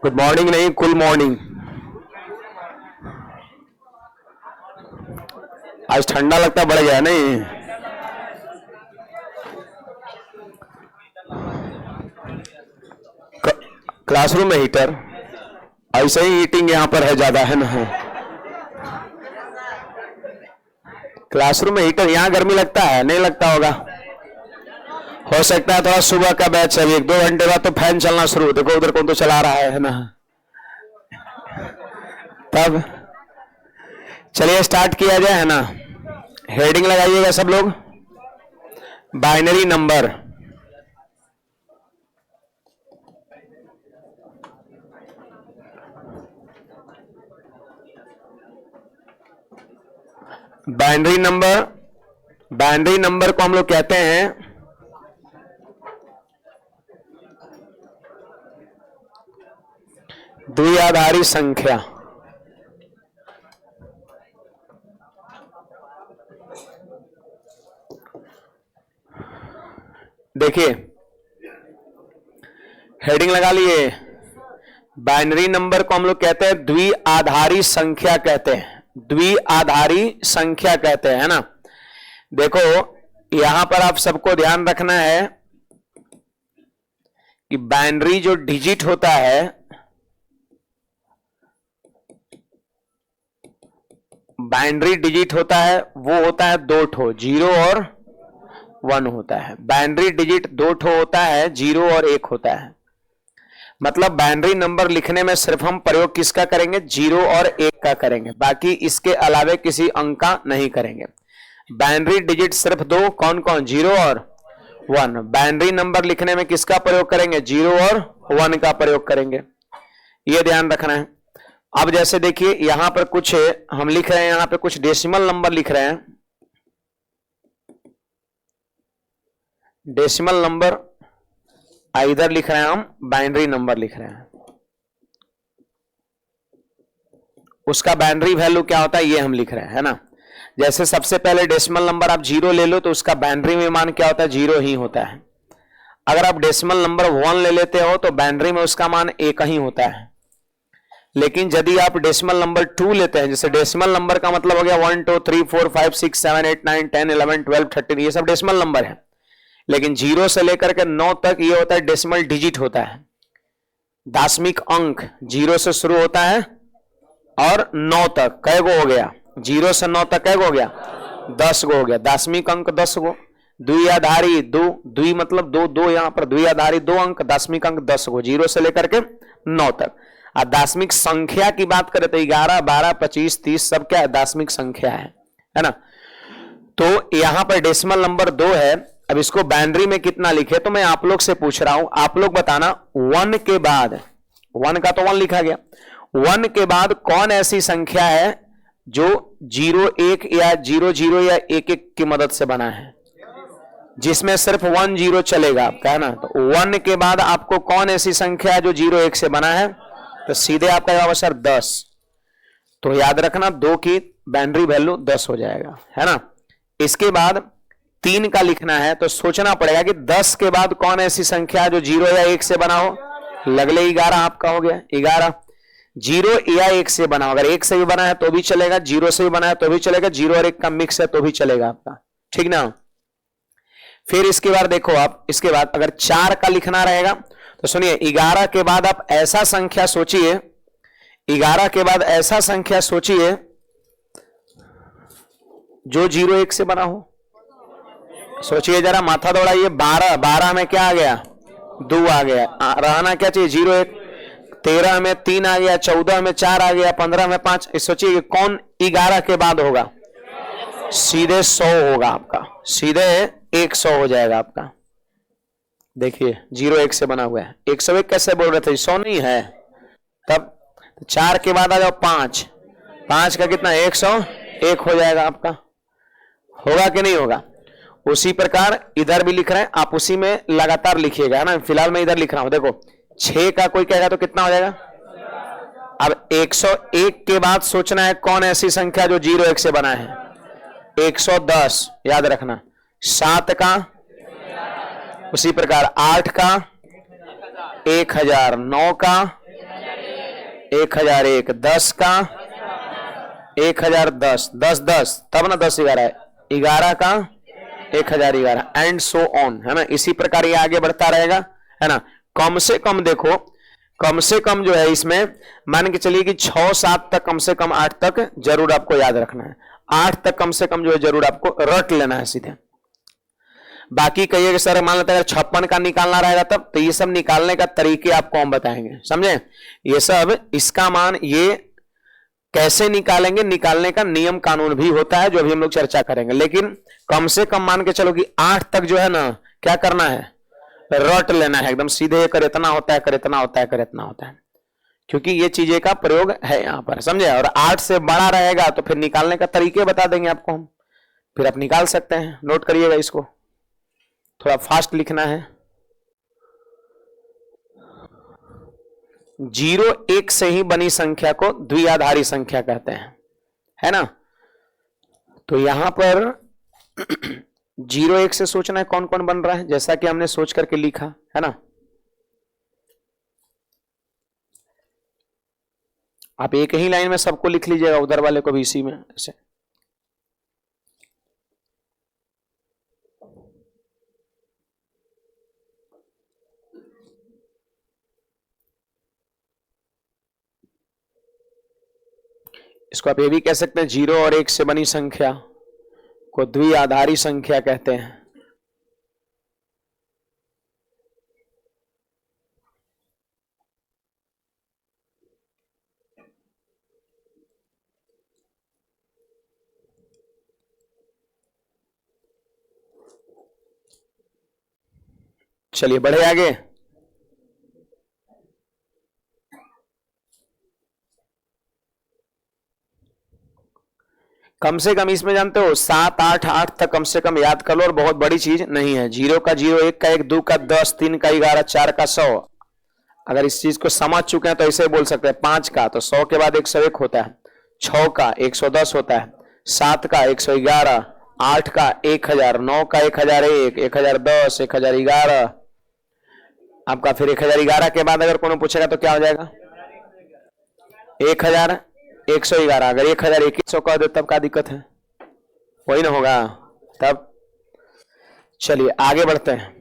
Good morning नहीं, कुल morning. आज ठंडा लगता बढ़ गया नहीं? क्लासरूम में हीटर, ऐसे ही हीटिंग यहाँ पर है ज्यादा, है ना? क्लासरूम में हीटर, यहाँ गर्मी लगता है? नहीं लगता होगा, हो सकता है थोड़ा सुबह का बैच है, 1-2 घंटे बाद तो फैन चलना शुरू। देखो उधर कौन तो चला रहा है ना? तब चलिए स्टार्ट किया जाए, है ना? हेडिंग लगाइएगा सब लोग, बाइनरी नंबर। बाइनरी नंबर को हम लोग कहते हैं द्विआधारी संख्या। देखिए हेडिंग लगा लिए, बाइनरी नंबर को हम लोग कहते हैं द्विआधारी संख्या कहते हैं, द्विआधारी संख्या कहते हैं, है ना? देखो यहां पर आप सबको ध्यान रखना है कि बाइनरी जो डिजिट होता है, बाइनरी डिजिट होता है वो होता है 2 ठो, 0 और 1 होता है। बाइनरी डिजिट 2 ठो होता है, 0 और 1 होता है। मतलब बाइनरी नंबर लिखने में सिर्फ हम प्रयोग किसका करेंगे? 0 और 1 का करेंगे, बाकी इसके अलावे किसी अंक का नहीं करेंगे। बाइनरी डिजिट सिर्फ 2, कौन कौन? 0 और 1। बाइनरी नंबर लिखने में किसका प्रयोग करेंगे? 0 और 1 का प्रयोग करेंगे, यह ध्यान रखना है। अब जैसे देखिए यहां पर कुछ हम लिख रहे हैं, यहां पे कुछ डेसिमल नंबर लिख रहे हैं, डेसिमल नंबर इधर लिख रहे हैं, हम बाइनरी नंबर लिख रहे हैं। उसका बाइनरी वैल्यू क्या होता है ये हम लिख रहे हैं, है ना? जैसे सबसे पहले डेसिमल नंबर आप 0 ले लो तो उसका बाइनरी में मान क्या होता है? 0 ही होता है। अगर आप डेसिमल नंबर 1 ले लेते हो तो बाइनरी में उसका मान 1 ही होता है। लेकिन यदि आप डेसिमल नंबर 2 लेते हैं, जैसे डेसिमल नंबर का मतलब हो गया 1 2 3 4 5 6 7 8 9 10 11 12 13, ये सब डेसिमल नंबर है। लेकिन 0 से लेकर के 9 तक ये होता है डेसिमल डिजिट होता है, दशमिक अंक। 0 से शुरू होता है और 9 तक कै गो हो गया? 0 से 9 तक कै गो हो गया? 10 गो हो गया। दशमिक अंक 10 गो। द्विआधारी 2, द्वि मतलब 2, 2 यहां पर द्विआधारी 2 अंक, दशमिक अंक 10 गो, 0 से लेकर के 9 तक। और दार्शनिक संख्या की बात करें तो 11, 12, 25, 30 सब क्या है? दार्शनिक संख्या है ना? तो यहां पर डेसिमल नंबर 2 है। अब इसको बाइनरी में कितना लिखे तो मैं आप लोग से पूछ रहा हूं, आप लोग बताना 1 के बाद, 1 का तो 1 लिखा गया, 1 के बाद कौन ऐसी संख्या है जो 0 1 या 0 0 या 1 1 की मदद से बना है, जिसमें सिर्फ 1 0 चलेगा आपका, है ना? तो 1 के बाद आपको कौन ऐसी संख्या है जो 0 1 से बना है? तो सीधे आपका जवाब है सर 10। तो याद रखना 2 की बाइनरी वैल्यू 10 हो जाएगा, है ना? इसके बाद 3 का लिखना है तो सोचना पड़ेगा कि 10 के बाद कौन ऐसी संख्या है जो 0 या 1 से बना हो। लगले 11 आपका हो गया, 11 0 या 1 से बना हो। अगर 1 से भी बना है तो भी चलेगा, 0 से भी बना है तो भी चलेगा, 0 और 1 का मिक्स है तो भी चलेगा आपका, ठीक ना? फिर इसके बाद देखो आप, इसके बाद अगर 4 का लिखना रहेगा तो सुनिए 11 के बाद आप ऐसा संख्या सोचिए, 11 के बाद ऐसा संख्या सोचिए जो 0 1 से बना हो। सोचिए जरा, माथा दौड़ाइए। 12 में क्या आ गया? 2 आ गया। रहना क्या चाहिए? 0 1। 13 में 3 आ गया, 14 में 4 आ गया, 15 में 5। सोचिए कौन 11 के बाद होगा? सीधे 100 होगा आपका, सीधे 100 हो जाएगा आपका। देखिए 0 1 से बना हुआ है। 101 कैसे बोल रहे थे? 100 नहीं है। तब 4 के बाद आ जाओ 5, 5 का कितना? 101 हो जाएगा आपका। होगा कि नहीं होगा? उसी प्रकार इधर भी लिख रहे हैं आप, उसी में लगातार लिखिएगा, है ना? फिलहाल मैं इधर लिख रहा हूं। देखो 6 का कोई कहेगा तो कितना हो जाएगा? अब 101 के बाद सोचना है कौन ऐसी संख्या जो 0 1 से बना है? 110 याद रखना। 7 का, उसी प्रकार 8 का, 1000, 9 का 1001, 10 का 1010, 10 10 तब ना 10 11, 11 का 1011 एंड सो ऑन, है ना। इसी प्रकार ये आगे बढ़ता रहेगा, है ना। कम से कम देखो, कम से कम जो है इसमें मान के चलिए कि 6 7 तक, कम से कम 8 तक जरूर आपको याद रखना है, 8 तक कम से कम जो है जरूर आपको रट लेना है सीधे। बाकी कहिए कि सर मान लेते हैं 56 का निकालना रहेगा तब, तो ये सब निकालने का तरीके आपको हम बताएंगे, समझे। ये सब इसका मान ये कैसे निकालेंगे, निकालने का नियम कानून भी होता है जो अभी हम लोग चर्चा करेंगे। लेकिन कम से कम मान के चलो कि 8 तक जो है ना क्या करना है, रट लेना है एकदम सीधे, कर इतना होता है, कर इतना होता है, कर इतना होता है, क्योंकि ये चीजें का प्रयोग है यहां पर, समझे। और 8 से बड़ा रहेगा तो फिर निकालने का तरीके बता देंगे आपको हम, फिर आप निकाल सकते हैं। नोट करिएगा इसको, थोड़ा फास्ट लिखना है। 0 1 से ही बनी संख्या को द्विआधारी संख्या कहते हैं, है ना। तो यहां पर 0 1 से सोचना है कौन कौन बन रहा है, जैसा कि हमने सोच करके लिखा, है ना। आप एक ही लाइन में सबको लिख लीजिएगा, उधर वाले को भी इसी में ऐसे। इसको आप ये भी कह सकते हैं 0 और 1 से बनी संख्या को द्विआधारी संख्या कहते हैं। चलिए बढ़े आगे। कम से कम इसमें जानते हो 7 8 8 तक कम से कम याद कर लो, और बहुत बड़ी चीज नहीं है। 0 का 0, 1 का 1, 2 का 10, 3 का 11, 4 का 100। अगर इस चीज को समझ चुके हैं तो ऐसे बोल सकते हैं। 5 का तो 100 के बाद 101 होता है, 6 का 110 होता है, 7 का 111, 8 का 1000, 9 का 1001, 1010, 1011 आपका। फिर 1011 के बाद अगर कोनो पूछेगा तो क्या हो जाएगा, 1111। अगर 1021 कह दे तब क्या दिक्कत है, वही ना होगा तब। चलिए आगे बढ़ते हैं।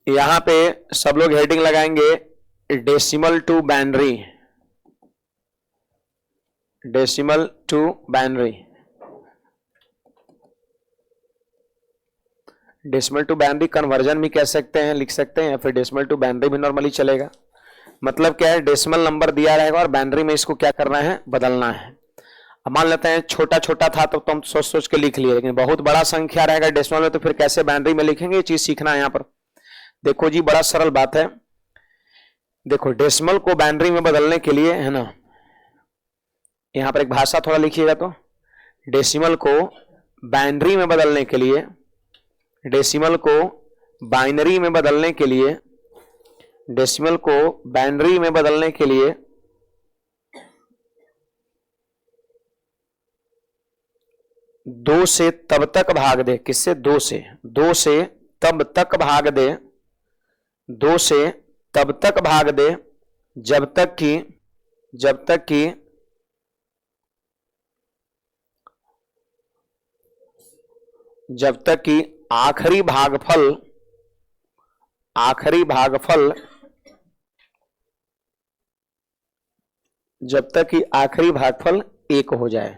यहां पे सब लोग हेडिंग लगाएंगे decimal to binary, decimal to binary. Decimal to binary conversion भी कह सकते हैं, लिख सकते हैं, या फिर डेसिमल टू बाइनरी भी नॉर्मली चलेगा। मतलब क्या है, डेसिमल नंबर दिया रहेगा और बाइनरी में इसको क्या करना है, बदलना है। अब मान लेते हैं छोटा छोटा था तो हम सोच सोच के लिख लिए, लेकिन बहुत बड़ा संख्या रहेगा डेसिमल में तो फिर कैसे बाइनरी में लिखेंगे, ये चीज सीखना है यहाँ पर। देखो जी बड़ा सरल बात है। देखो डेसिमल को बाइनरी में बदलने के लिए, है ना, यहां पर एक भाषा थोड़ा लिखिएगा तो, डेसिमल को बाइनरी में बदलने के लिए, डेसिमल को बाइनरी में बदलने के लिए, डेसिमल को बाइनरी में बदलने के लिए 2 से तब तक भाग दे। किससे, 2 से, 2 से तब तक भाग दे, 2 से तब तक भाग दे जब तक कि आखिरी भागफल जब तक कि आखिरी भागफल 1 हो जाए,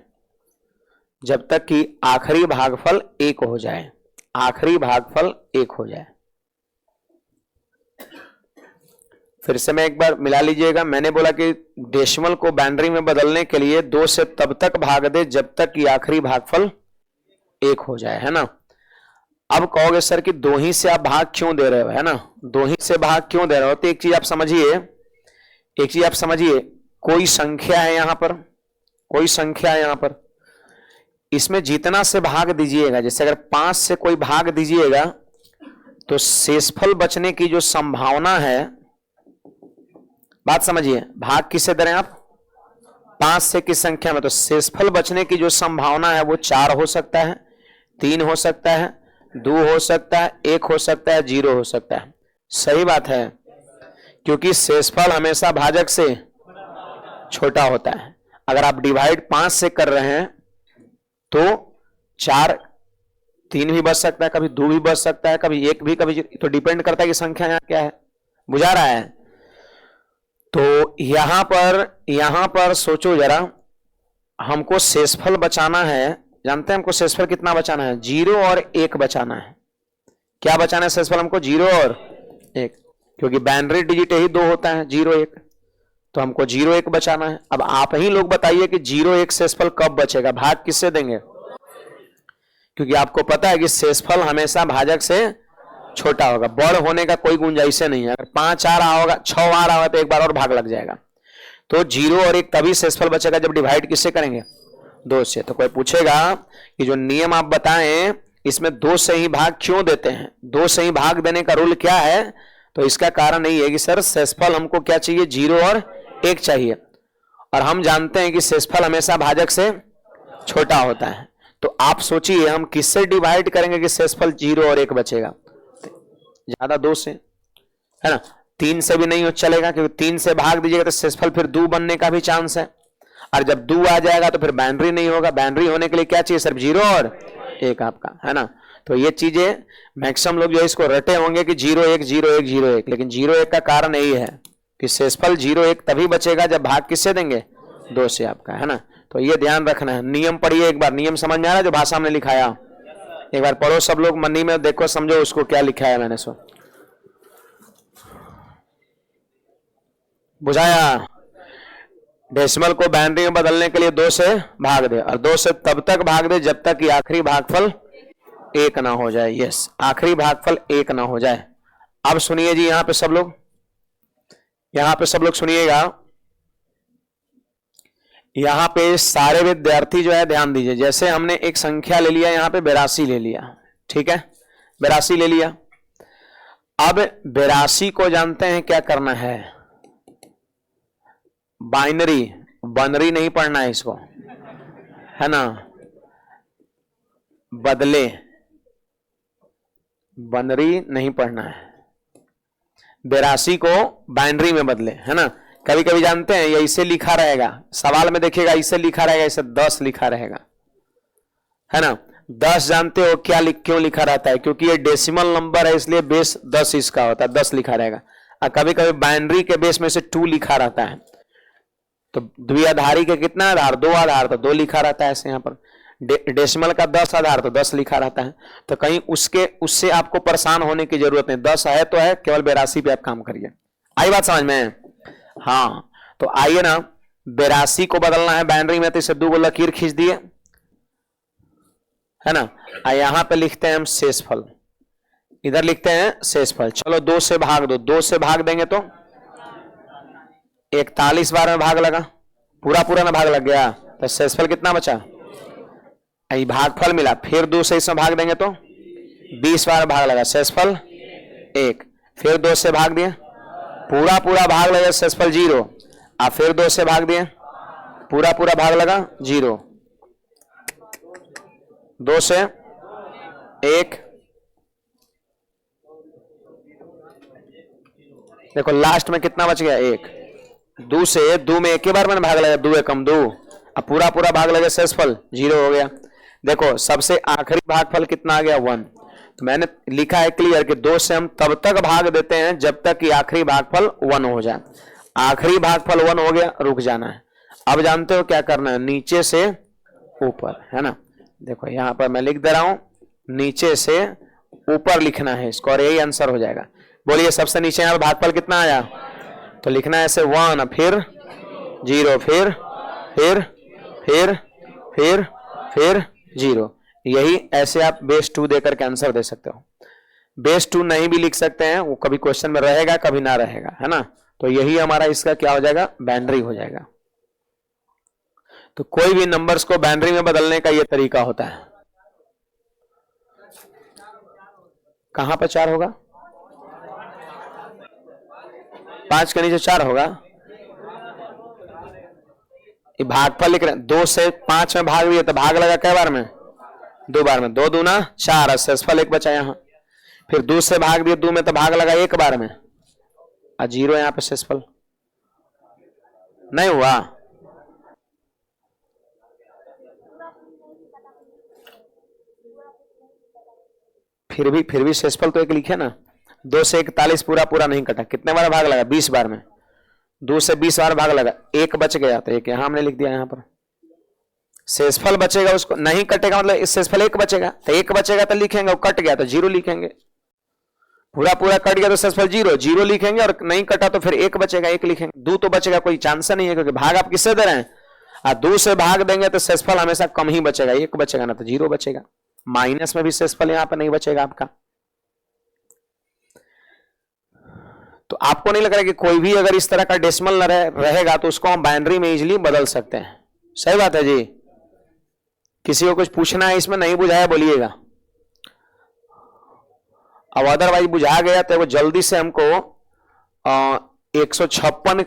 जब तक कि आखिरी भागफल 1 हो जाए, आखिरी भागफल 1 हो जाए। फिर से मैं एक बार मिला लीजिएगा। मैंने बोला कि डेसिमल को बाइनरी में बदलने के लिए 2 से तब तक भाग दे जब तक कि आखिरी भागफल 1 हो जाए, है ना। अब कहोगे सर कि 2 ही से आप भाग क्यों दे रहे हो, है ना, 2 ही से भाग क्यों दे रहे हो। तो एक चीज आप समझिए, कोई संख्या है यहां पर, कोई संख्या है यहां पर, इसमें जितना से भाग दीजिएगा, जैसे अगर 5 से कोई भाग दीजिएगा तो शेषफल बचने की जो संभावना है, बात समझिए, भाग किससे दे रहे हैं आप, 5 से किस संख्या में, तो शेषफल बचने की जो संभावना है वो 4 हो सकता है, 3 हो सकता है, 2 हो सकता है, 1 हो सकता है, 0 हो सकता है। सही बात है, क्योंकि शेषफल हमेशा भाजक से छोटा होता है। अगर आप डिवाइड 5 से कर रहे हैं तो 4, 3 भी बच सकता है, कभी 2 भी बच सकता है, कभी 1 भी, कभी 0, तो डिपेंड करता है कि संख्या यहां क्या है। बुझा रहा है? तो यहां पर सोचो जरा, हमको शेषफल बचाना है। जानते हैं हमको शेषफल कितना बचाना है? 0 और 1 बचाना है। क्या बचाना है शेषफल हमको? 0 और 1, क्योंकि बाइनरी डिजिट यही 2 होता है, 0 1, तो हमको 0 1 बचाना है। अब आप ही लोग बताइए कि 0 1 शेषफल कब बचेगा? भाग किससे देंगे? क्योंकि आपको पता है कि शेषफल हमेशा भाजक से छोटा होगा, बड़ होने का कोई गुंजाइश नहीं है। अगर 5 आ रहा होगा, 6 आ रहा होगा तो एक बार और भाग लग जाएगा। तो 0 और 1 तभी शेषफल बचेगा जब डिवाइड किससे करेंगे? 2 से। तो कोई पूछेगा कि जो नियम आप बताएं इसमें 2 से ही भाग क्यों देते हैं? 2 से ही भाग देने का रूल क्या है? तो इसका कारण यही है कि सर शेषफल हमको क्या चाहिए? 0 और 1 चाहिए, और हम जानते हैं कि शेषफल हमेशा भाजक से छोटा होता है। तो आप सोचिए हम किससे डिवाइड करेंगे कि शेषफल 0 और 1 बचेगा? ज्यादा 2 से, है ना। 3 से भी नहीं चलेगा, क्योंकि 3 से भाग दीजिएगा तो शेषफल फिर 2 बनने का भी चांस है, और जब 2 आ जाएगा तो फिर बाइनरी नहीं होगा। बाइनरी होने के लिए क्या चाहिए? सिर्फ 0 और 1 आपका, है ना। तो ये चीजें मैक्सिमम लोग जो इसको रटे होंगे कि 0 1 0 1 0 1, लेकिन 0 1 का कारण यही है कि शेषफल 0 1 तभी बचेगा जब भाग किससे देंगे? 2 से आपका, है ना। तो ये ध्यान रखना है। नियम पढ़िए एक बार, नियम समझ में आ रहा है जो भाषा में लिखाया? एक बार पढ़ो सब लोग, मनी में देखो, समझो उसको क्या लिखा है मैंने। सो बुझाया? डेसिमल को बाइनरी में बदलने के लिए 2 से भाग दे, और 2 से तब तक भाग दे जब तक कि आखिरी भागफल 1 ना हो जाए। यस, आखिरी भागफल 1 ना हो जाए। अब सुनिए जी, यहां पे सब लोग सुनिएगा। यहां पे सारे विद्यार्थी जो है ध्यान दीजिए। जैसे हमने एक संख्या ले लिया, यहां पे 82 ले लिया, ठीक है, 82 ले लिया। अब 82 को जानते हैं क्या करना है? बनरी नहीं पढ़ना है इसको, है ना। बदले, बनरी नहीं पढ़ना है। 82 को बाइनरी में बदले, है ना। कभी कभी जानते हैं ये इसे लिखा रहेगा, सवाल में देखिएगा इसे लिखा रहेगा, इसे 10 लिखा रहेगा, है ना। 10 जानते हो क्यों लिखा रहता है? क्योंकि ये डेसिमल नंबर है, इसलिए बेस 10 इसका होता है, 10 लिखा रहेगा। और कभी कभी बाइनरी के बेस में से 2 लिखा रहता है, तो द्विआधारी के कितना आधार? 2 आधार, तो 2 लिखा रहता है ऐसे। यहाँ पर डेसिमल का 10 आधार, तो 10 लिखा रहता है। तो कहीं उससे आपको परेशान होने की जरूरत नहीं, 10 है तो है, केवल 82 पे आप काम करिए। आई बात समझ में? हाँ, तो आइए ना, 82 को बदलना है बाइनरी में, तो इसे 2 लकीर खींच दिए, है ना। यहां पे लिखते हैं हम शेषफल, इधर लिखते हैं शेषफल। चलो 2 से भाग दो, 2 से भाग देंगे तो 41 बार में भाग लगा, पूरा में भाग लग गया, तो शेषफल कितना बचा? भागफल मिला। फिर 2 से इसमें भाग देंगे तो 20 बार भाग लगा, शेषफल 1। फिर 2 से भाग दिए, पूरा भाग लगा, शेषफल 0। आप फिर 2 से भाग दिए, पूरा भाग लगा 0। 2 से 1, देखो लास्ट में कितना बच गया? 1। 2 से 2 में एक ही बार मैंने भाग लगा, 2 एकम 2। अब पूरा भाग लगा, शेषफल 0 हो गया। देखो सबसे आखिरी भागफल कितना आ गया? 1। तो मैंने लिखा है क्लियर कि 2 से हम तब तक भाग देते हैं जब तक कि आखिरी भागफल 1 हो जाए। आखिरी भागफल 1 हो गया, रुक जाना है। अब जानते हो क्या करना है? नीचे से ऊपर, है ना। देखो यहां पर मैं लिख दे रहा हूं, नीचे से ऊपर लिखना है इसको, और यही आंसर हो जाएगा। बोलिए सबसे नीचे यहां पर भागफल कितना आया? तो लिखना है ऐसे 1, फिर 0, फिर 0। यही ऐसे आप बेस 2 देकर के आंसर दे सकते हो। बेस 2 नहीं भी लिख सकते हैं, वो कभी क्वेश्चन में रहेगा कभी ना रहेगा, है ना। तो यही हमारा इसका क्या हो जाएगा? बाइनरी हो जाएगा। तो कोई भी नंबर्स को बाइनरी में बदलने का यह तरीका होता है। कहां पर 4 होगा? 5 के नीचे 4 होगा। भागफल लिख रहे हैं, 2 से 5 में भाग दिया तो भाग लगा कै बार में? 2 बार में, 2 दूना 4, शेषफल 1 बचा यहाँ। फिर 2 से भाग दिए, 2 में तो भाग लगा 1 बार में, और 0 यहाँ पे शेषफल नहीं हुआ। फिर भी शेषफल तो 1 लिखे ना। 2 से 41 पूरा पूरा नहीं कटा, कितने बार भाग लगा? 20 बार में। 2 से 20 बार भाग लगा, 1 बच गया, तो 1 यहां हमने लिख दिया। यहां पर शेषफल बचेगा, उसको नहीं कटेगा मतलब इस शेषफल 1 बचेगा, तो 1 बचेगा तो लिखेंगे, वो कट गया तो 0 लिखेंगे। पूरा पूरा कट गया तो शेषफल 0, 0 लिखेंगे, और नहीं कटा तो फिर 1 बचेगा, 1 लिखेंगे। 2 तो बचेगा, कोई चांस नहीं है, क्योंकि भाग आप किससे दे रहे हैं? 2 से भाग देंगे तो शेषफल हमेशा कम ही बचेगा, 1 बचेगा ना तो 0 बचेगा। माइनस में भी शेषफल यहां पर नहीं बचेगा आपका। तो आपको नहीं लग रहा कि कोई भी अगर इस तरह का डेसिमल रहेगा तो उसको हम बाइनरी में इजीली बदल सकते हैं? सही बात है जी। किसी को कुछ पूछना है इसमें, नहीं बुझाया बोलिएगा। अब अदरवाइज बुझा गया तो वो जल्दी से हमको 156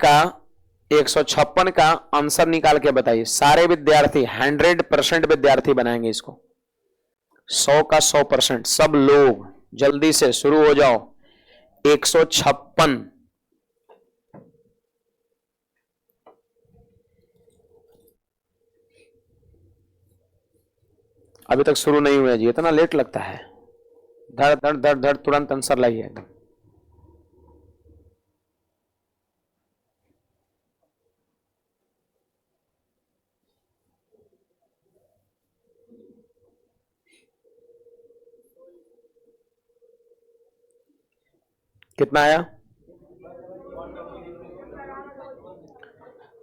का आंसर निकाल के बताइए। सारे विद्यार्थी 100% विद्यार्थी बनाएंगे इसको, 100 का 100%। सब लोग जल्दी से शुरू हो जाओ। 156 अभी तक शुरू नहीं हुआ जी, इतना लेट लगता है। धड़ धड़ धड़ धड़ तुरंत आंसर लाइए। कितना आया?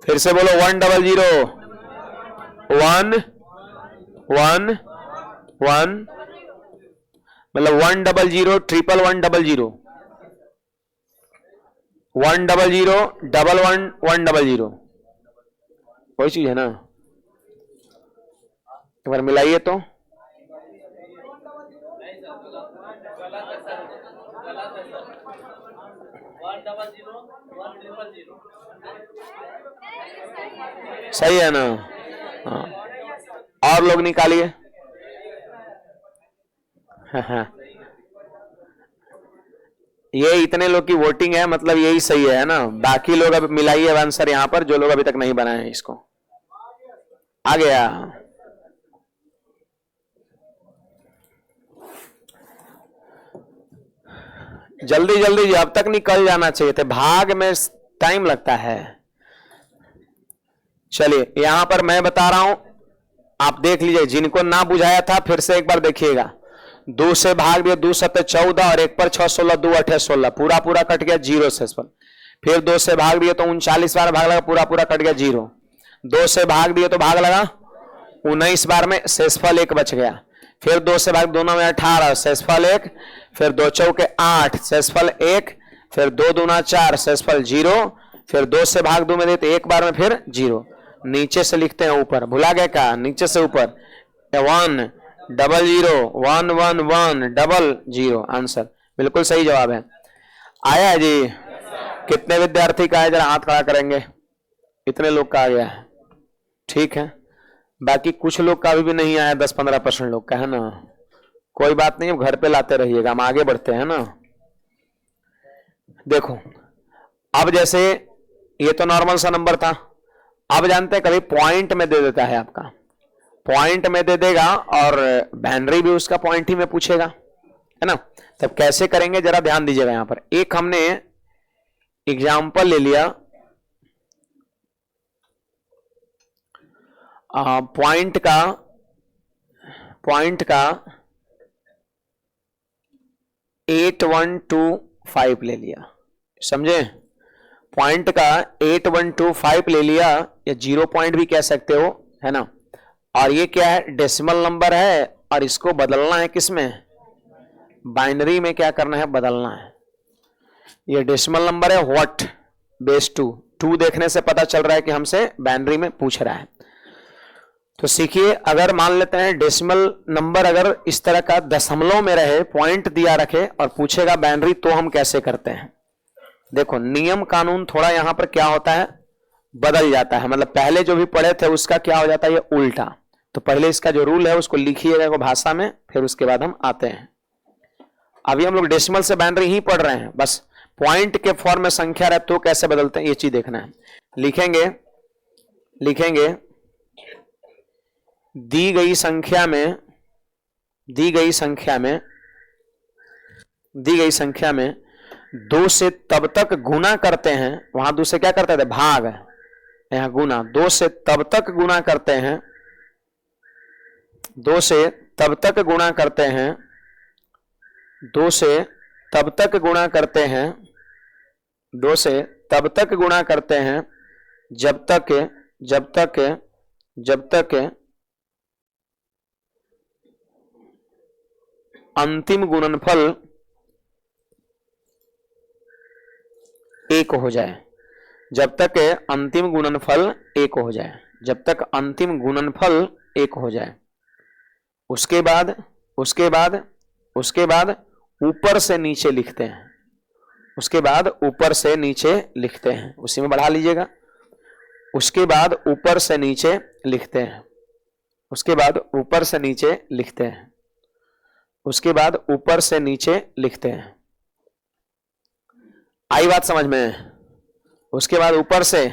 फिर से बोलो। 100 1 1 1 मतलब 100 111 100 100 11 100 वही चीज है ना। एक बार मिलाइए तो। सही है ना? हाँ। और लोग निकालिए। ये इतने लोग की वोटिंग है, मतलब यही सही है ना। बाकी लोग अब मिलाइए आंसर यहां पर, जो लोग अभी तक नहीं बनाए हैं इसको। आ गया। जल्दी जल्दी, अब तक निकल जाना चाहिए थे, भाग में टाइम लगता है। चलिए यहां पर मैं बता रहा हूं, आप देख लीजिए। जिनको ना बुझाया था फिर से एक बार देखिएगा। 2 से भाग दिया, 2 7 14, और 1 पर 6 16, 2 8 16, पूरा पूरा कट गया, 0 शेषफल। फिर 2 से भाग दिए तो 39 बार भाग लगा, पूरा पूरा कट गया, 0। 2 से भाग दिए तो भाग लगा 19 बार में, शेषफल 1 बच गया। फिर 2 से भाग, दोनों में 18, शेषफल 1। फिर 2 चौके 8, शेषफल 1। फिर 2 दूना 4, शेषफल 0। फिर 2 से भाग 2 में दे तो 1 बार में फिर 0। नीचे से लिखते हैं ऊपर, भुला गए का? नीचे से ऊपर 1 00 1 1 1 00। आंसर बिल्कुल सही जवाब है। आया है जी? कितने विद्यार्थी का है, जरा हाथ खड़ा करेंगे। इतने लोग का आ गया है, ठीक है। बाकी कुछ लोग का अभी भी नहीं आया, 10-15% लोग का है ना। कोई बात नहीं, घर पे लाते रहिएगा, हम आगे बढ़ते हैं ना। देखो अब जैसे ये तो नॉर्मल सा नंबर था। अब जानते हैं कभी पॉइंट में दे देता है, आपका पॉइंट में दे देगा, और बाइनरी भी उसका पॉइंट ही में पूछेगा, है ना। तब कैसे करेंगे जरा ध्यान दीजिएगा। यहां पर एक हमने एग्जाम्पल ले लिया, पॉइंट का 8125 ले लिया, समझे। पॉइंट का 8125 ले लिया, या 0 पॉइंट भी कह सकते हो, है ना। और ये क्या है? डेसिमल नंबर है, और इसको बदलना है किसमें? बाइनरी में। क्या करना है? बदलना है। ये डेसिमल नंबर है, व्हाट बेस 2 देखने से पता चल रहा है कि हमसे बाइनरी में पूछ रहा है। तो सीखिए, अगर मान लेते हैं डेसिमल नंबर अगर इस तरह का दशमलव में रहे, पॉइंट दिया रखे और पूछेगा बाइनरी, तो हम कैसे करते हैं। देखो नियम कानून थोड़ा यहां पर क्या होता है, बदल जाता है। मतलब पहले जो भी पढ़े थे उसका क्या हो जाता है, ये उल्टा। तो पहले इसका जो रूल है उसको लिखिएगा भाषा में, फिर उसके बाद हम आते हैं। अभी हम लोग डेसिमल से बाइनरी ही पढ़ रहे हैं, बस पॉइंट के फॉर्म में संख्या रहे तो कैसे बदलते हैं ये चीज देखना है। लिखेंगे दी गई संख्या में 2 से तब तक गुना करते हैं, वहां 2 से क्या करते थे भाग, यहां गुना, 2 से तब तक गुना करते हैं, 2 से तब तक गुना करते हैं, 2 से तब तक गुणा करते हैं, 2 से तब तक गुणा करते हैं जब तक अंतिम गुणनफल 1 हो जाए, जब तक अंतिम गुणनफल 1 हो जाए, जब तक अंतिम गुणनफल 1 हो जाए। उसके बाद ऊपर से नीचे लिखते हैं, उसके बाद ऊपर से नीचे लिखते हैं, उसी में बढ़ा लीजिएगा। उसके बाद ऊपर से नीचे लिखते हैं, उसके बाद ऊपर से नीचे लिखते हैं, उसके बाद ऊपर से नीचे लिखते हैं। आई बात समझ में? उसके बाद ऊपर से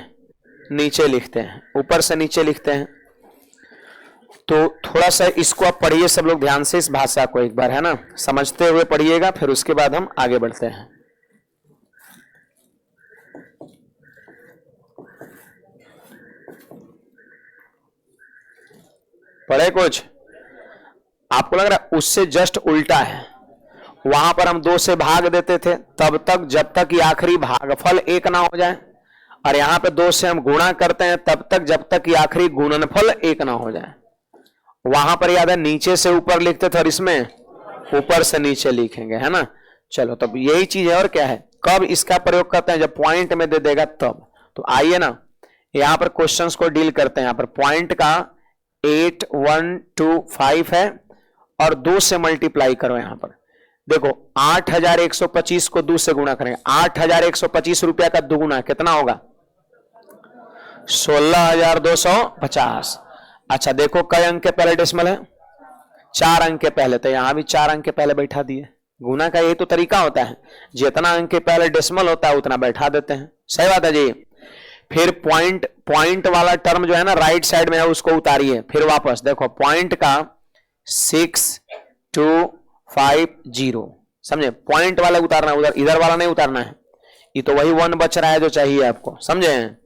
नीचे लिखते हैं, ऊपर से नीचे लिखते हैं। तो थोड़ा सा इसको आप पढ़िए सब लोग ध्यान से, इस भाषा को एक बार, है ना, समझते हुए पढ़िएगा, फिर उसके बाद हम आगे बढ़ते हैं। पढ़े कुछ? आपको लग रहा है उससे जस्ट उल्टा है। वहां पर हम 2 से भाग देते थे तब तक जब तक कि आखिरी भागफल 1 ना हो जाए, और यहां पे 2 से हम गुणा करते हैं तब तक जब तक कि आखिरी गुणनफल 1 ना हो जाए। वहां पर याद है नीचे से ऊपर लिखते थे और इसमें ऊपर से नीचे लिखेंगे, है ना। चलो तब यही चीज है, और क्या है, कब इसका प्रयोग करते हैं, जब पॉइंट में दे देगा तब। तो आइए ना यहां पर क्वेश्चंस को डील करते हैं। यहां पर पॉइंट का 8 1 2 5 है और 2 से मल्टीप्लाई करो। यहां पर देखो 8125 को 2 से गुणा करेंगे, 8125 रुपया का दुगुना कितना होगा, 16250। अच्छा देखो कई अंक के पहले डेसिमल है, 4 अंक के पहले, तो यहां भी 4 अंक के पहले बैठा दिए। गुना का यही तो तरीका होता है, जितना अंक के पहले डेसिमल होता है उतना बैठा देते हैं। सही बात है जी। फिर पॉइंट वाला टर्म जो है ना राइट साइड में है उसको उतारिए, फिर वापस देखो पॉइंट का 6250, समझे, पॉइंट वाला उतारना है, उधर इधर वाला नहीं उतारना है। ये तो वही 1 बच रहा है जो चाहिए आपको, समझे।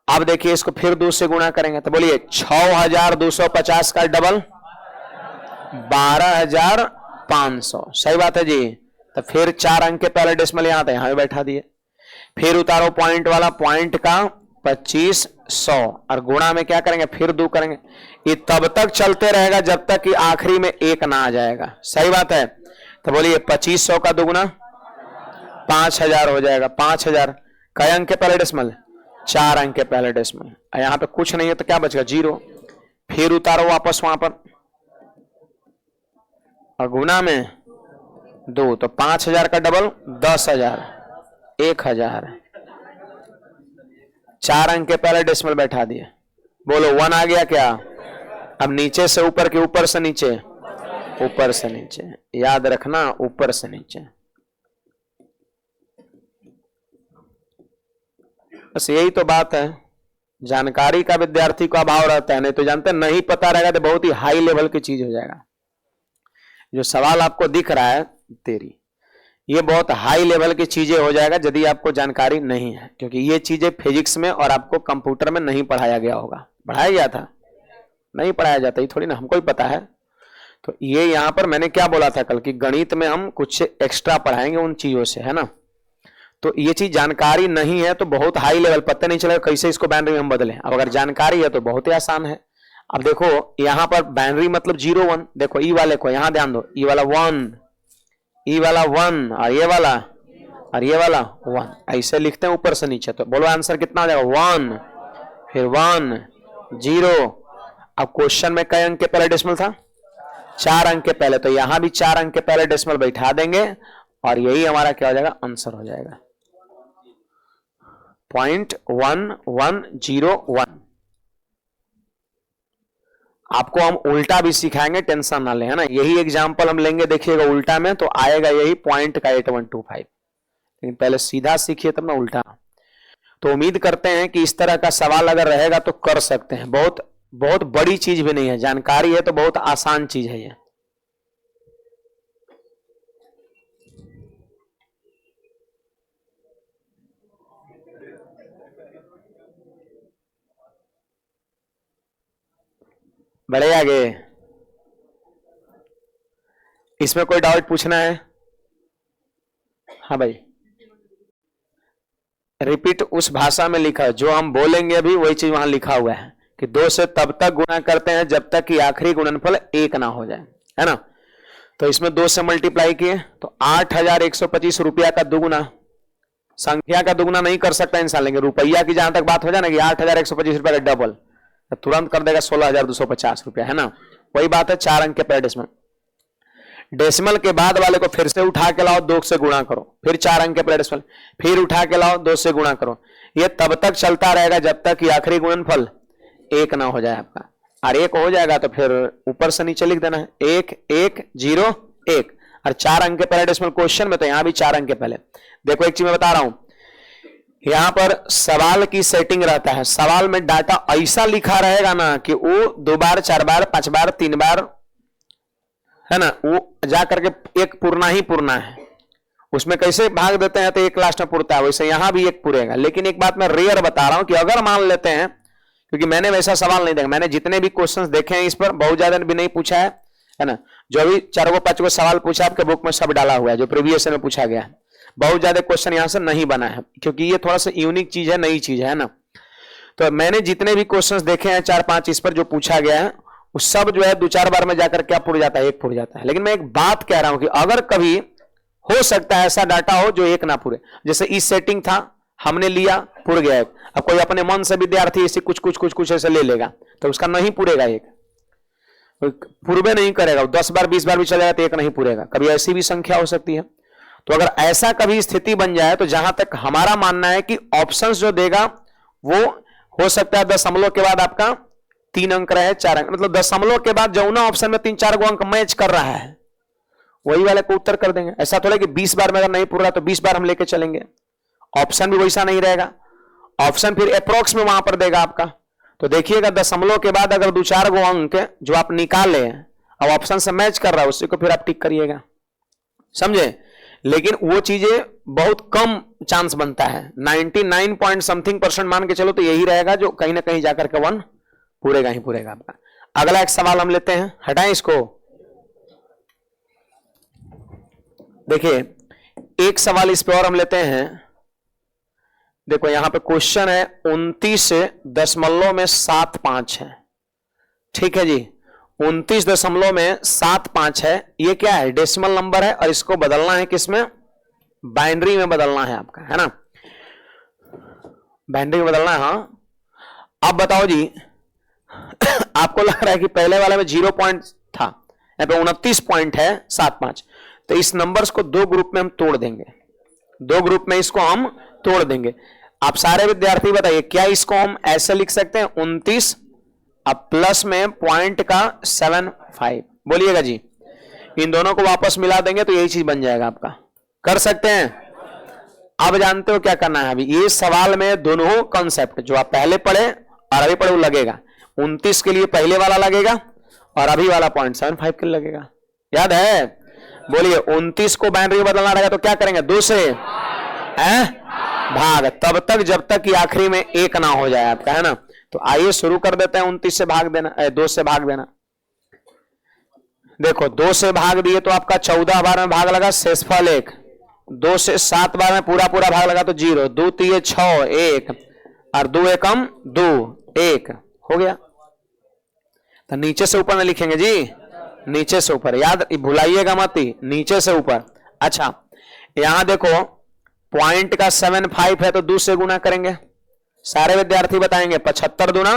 अब देखिए इसको फिर 2 से गुणा करेंगे तो बोलिए 6250 का डबल 12500। सही बात है जी। तो फिर 4 अंक के पहले डेसिमल यहां था, यहां भी बैठा दिए। फिर उतारो पॉइंट वाला, पॉइंट का 2500 और गुणा में क्या करेंगे, फिर 2 करेंगे। ये तब तक चलते रहेगा जब तक कि आखिरी में 1 ना आ जाएगा। सही बात है। तो बोलिए 2500 का दुगुना 5000 हो जाएगा। 5000 कई अंक के पहले डेसिमल, 4 अंक के पहले डेसिमल। यहां पे कुछ नहीं है तो क्या बचेगा, 0। फिर उतारो वापस वहां पर और गुना में 2, तो 5000 का डबल 10000, 1000। 4 अंक के पहले डेसिमल बैठा दिए। बोलो 1 आ गया क्या? अब नीचे से ऊपर के ऊपर से नीचे, ऊपर से नीचे, याद रखना ऊपर से नीचे। बस यही तो बात है, जानकारी का विद्यार्थी को अभाव रहता है। नहीं तो जानते नहीं पता रहेगा तो बहुत ही हाई लेवल की चीज हो जाएगा। जो सवाल आपको दिख रहा है तेरी, ये बहुत हाई लेवल की चीजें हो जाएगा यदि आपको जानकारी नहीं है, क्योंकि ये चीजें फिजिक्स में और आपको कंप्यूटर में नहीं पढ़ाया गया होगा। पढ़ाया गया था? नहीं पढ़ाया जाता, ये थोड़ी ना हमको ही पता है। तो ये यहाँ पर मैंने क्या बोला था कल की गणित में हम कुछ एक्स्ट्रा पढ़ाएंगे उन चीजों से, है ना। तो ये चीज जानकारी नहीं है तो बहुत हाई लेवल, पता नहीं चलेगा कैसे इसको बाइनरी में हम बदलें। अब अगर जानकारी है तो बहुत ही आसान है। अब देखो यहाँ पर बाइनरी मतलब 0 1, देखो ई वाले को यहाँ ध्यान दो, ई वाला 1, ई वाला 1 और ये वाला 1, ऐसे लिखते हैं ऊपर से नीचे। तो बोलो आंसर कितना आ जाएगा, 1, फिर 1 0। अब क्वेश्चन में कई अंक के पहले डेसिमल था, 4 अंक के पहले, तो यहां भी 4 अंक के पहले डेसिमल बैठा देंगे और यही हमारा क्या हो जाएगा, आंसर हो जाएगा 0.1101। आपको हम उल्टा भी सिखाएंगे, टेंशन ना ले, है ना। यही एग्जाम्पल हम लेंगे, देखिएगा उल्टा में तो आएगा यही पॉइंट का 8125, लेकिन पहले सीधा सीखिए तब ना उल्टा। तो उम्मीद करते हैं कि इस तरह का सवाल अगर रहेगा तो कर सकते हैं। बहुत बहुत बड़ी चीज भी नहीं है, जानकारी है तो बहुत आसान चीज है ये। बढ़े आगे, इसमें कोई डाउट पूछना है? हाँ भाई, रिपीट उस भाषा में लिखा है जो हम बोलेंगे अभी, वही चीज वहां लिखा हुआ है कि 2 से तब तक गुणा करते हैं जब तक कि आखिरी गुणनफल 1 ना हो जाए, है ना। तो इसमें 2 से मल्टीप्लाई किए तो 8125 रुपया का दुगुना, संख्या का दुगुना नहीं कर सकता इंसान, लेंगे रुपया की जहां तक बात हो जाए ना कि 8125 रुपया का डबल, तो तुरंत कर देगा 16,250 रुपया, है ना। वही बात है 4 अंक के पहले डेसिमल। डेसिमल के बाद वाले को फिर से उठा के लाओ, 2 से गुणा करो, फिर 4 अंक के पहले डेसिमल, फिर उठा के लाओ, 2 से गुणा करो। ये तब तक चलता रहेगा जब तक कि आखिरी गुणनफल 1 ना हो जाए आपका। और 1 हो जाएगा तो फिर ऊपर से नीचे लिख देना है 1 1 0 1, और 4 अंक के पहले डेसिमल। क्वेश्चन में तो यहां भी 4 अंक के पहले। देखो एक चीज मैं बता रहा हूं, यहां पर सवाल की सेटिंग रहता है, सवाल में डाटा ऐसा लिखा रहेगा ना कि वो 2 बार 4 बार 5 बार 3 बार, है ना, वो जाकर के एक पूर्णा ही पूर्णा है। उसमें कैसे भाग देते हैं तो 1 लास्ट में पूरता है, वैसे यहां भी 1 पूरेगा। लेकिन एक बात मैं रेयर बता रहा हूं कि अगर मान लेते हैं, क्योंकि मैंने वैसा सवाल नहीं देखा, मैंने जितने भी क्वेश्चंस देखे हैं इस पर बहुत ज्यादा भी नहीं पूछा है ना। जो भी 4 5 सवाल पूछा आपके बुक में सब डाला हुआ है जो प्रीवियस में पूछा गया है। बहुत ज्यादा क्वेश्चन यहां से नहीं बना है क्योंकि ये थोड़ा सा यूनिक चीज है, नई चीज है ना। तो मैंने जितने भी क्वेश्चंस देखे हैं 4 5 इस पर जो पूछा गया है, वो सब जो है 2-4 बार में जाकर क्या पुर जाता है, 1 पुर जाता है। लेकिन मैं एक बात कह रहा हूं कि अगर कभी हो सकता है ऐसा डाटा हो जो 1 ना पूरे, जैसे इस सेटिंग था, हमने लिया पुर गया 1। अब कोई अपने मन से विद्यार्थी ऐसे कुछ ऐसे ले लेगा तो उसका नहीं पूरेगा 1, पूर्वे नहीं करेगा, 10 बार 20 बार भी चलेगा तो 1 नहीं पूरेगा। कभी ऐसी भी संख्या हो सकती है। तो अगर ऐसा कभी स्थिति बन जाए तो जहां तक हमारा मानना है कि ऑप्शंस जो देगा वो हो सकता है दशमलव के बाद आपका 3 अंक रहे, 4 अंक, मतलब दशमलव के बाद जो ना ऑप्शन में 3-4 अंक मैच कर रहा है वही वाले को उत्तर कर देंगे। ऐसा थोड़ा कि 20 बार में अगर नहीं पूरा रहा तो 20 बार हम लेके चलेंगे। ऑप्शन भी वैसा नहीं रहेगा, ऑप्शन फिर अप्रोक्स में वहां पर देगा आपका। तो देखिएगा दशमलव के बाद अगर 2-4 अंक जो आप निकाले अब ऑप्शन से मैच कर रहा है उसी को फिर आप टिक करिएगा, समझे। लेकिन वो चीजें बहुत कम चांस बनता है, 99 पॉइंट समथिंग % मान के चलो तो यही रहेगा जो कहीं ना कहीं जाकर के 1 पूरेगा ही पूरेगा आपका। अगला एक सवाल हम लेते हैं, हटाएं इसको। देखिए एक सवाल इस पे और हम लेते हैं। देखो यहां पे क्वेश्चन है 29.75 है, ठीक है जी, 29.75 है। ये क्या है, डेसिमल नंबर है और इसको बदलना है किसमें, बाइनरी में बदलना है आपका, है ना, बाइनरी में बदलना है। हाँ अब बताओ जी आपको लग रहा है कि पहले वाले में 0 पॉइंट था, यहाँ पे 29 पॉइंट है 75, तो इस नंबर्स को 2 ग्रुप में हम तोड़ देंगे, 2 ग्रुप में इसको हम तोड़ देंगे। आप सारे विद्यार्थी बताइए क्या इसको हम ऐसे लिख सकते हैं 29 अब प्लस में पॉइंट का 75, बोलिएगा जी। इन दोनों को वापस मिला देंगे तो यही चीज बन जाएगा आपका, कर सकते हैं। अब जानते हो क्या करना है, अभी ये सवाल में दोनों कॉन्सेप्ट जो आप पहले पढ़े और अभी पढ़े वो लगेगा। 29 के लिए पहले वाला लगेगा और अभी वाला 0.75 के लिए लगेगा, याद है। बोलिए 29 को बाइनरी में बदलना रहेगा तो क्या करेंगे, 2 से भाग, तब तक जब तक कि आखिरी में 1 ना हो जाए आपका, है ना। तो आइए शुरू कर देते हैं 29 से भाग देना, 2 से भाग देना। देखो 2 से भाग दिए तो आपका 14 बार में भाग लगा, शेषफल 1। 2 से 7 बार में पूरा भाग लगा तो 0, 2 3 6 1 और 2 एकम 2 1 हो गया। तो नीचे से ऊपर में लिखेंगे जी, नीचे से ऊपर, याद भुलाइएगा मत, नीचे से ऊपर। अच्छा यहां देखो पॉइंट का 75 है तो 2 से गुना करेंगे, सारे विद्यार्थी बताएंगे 75 दूना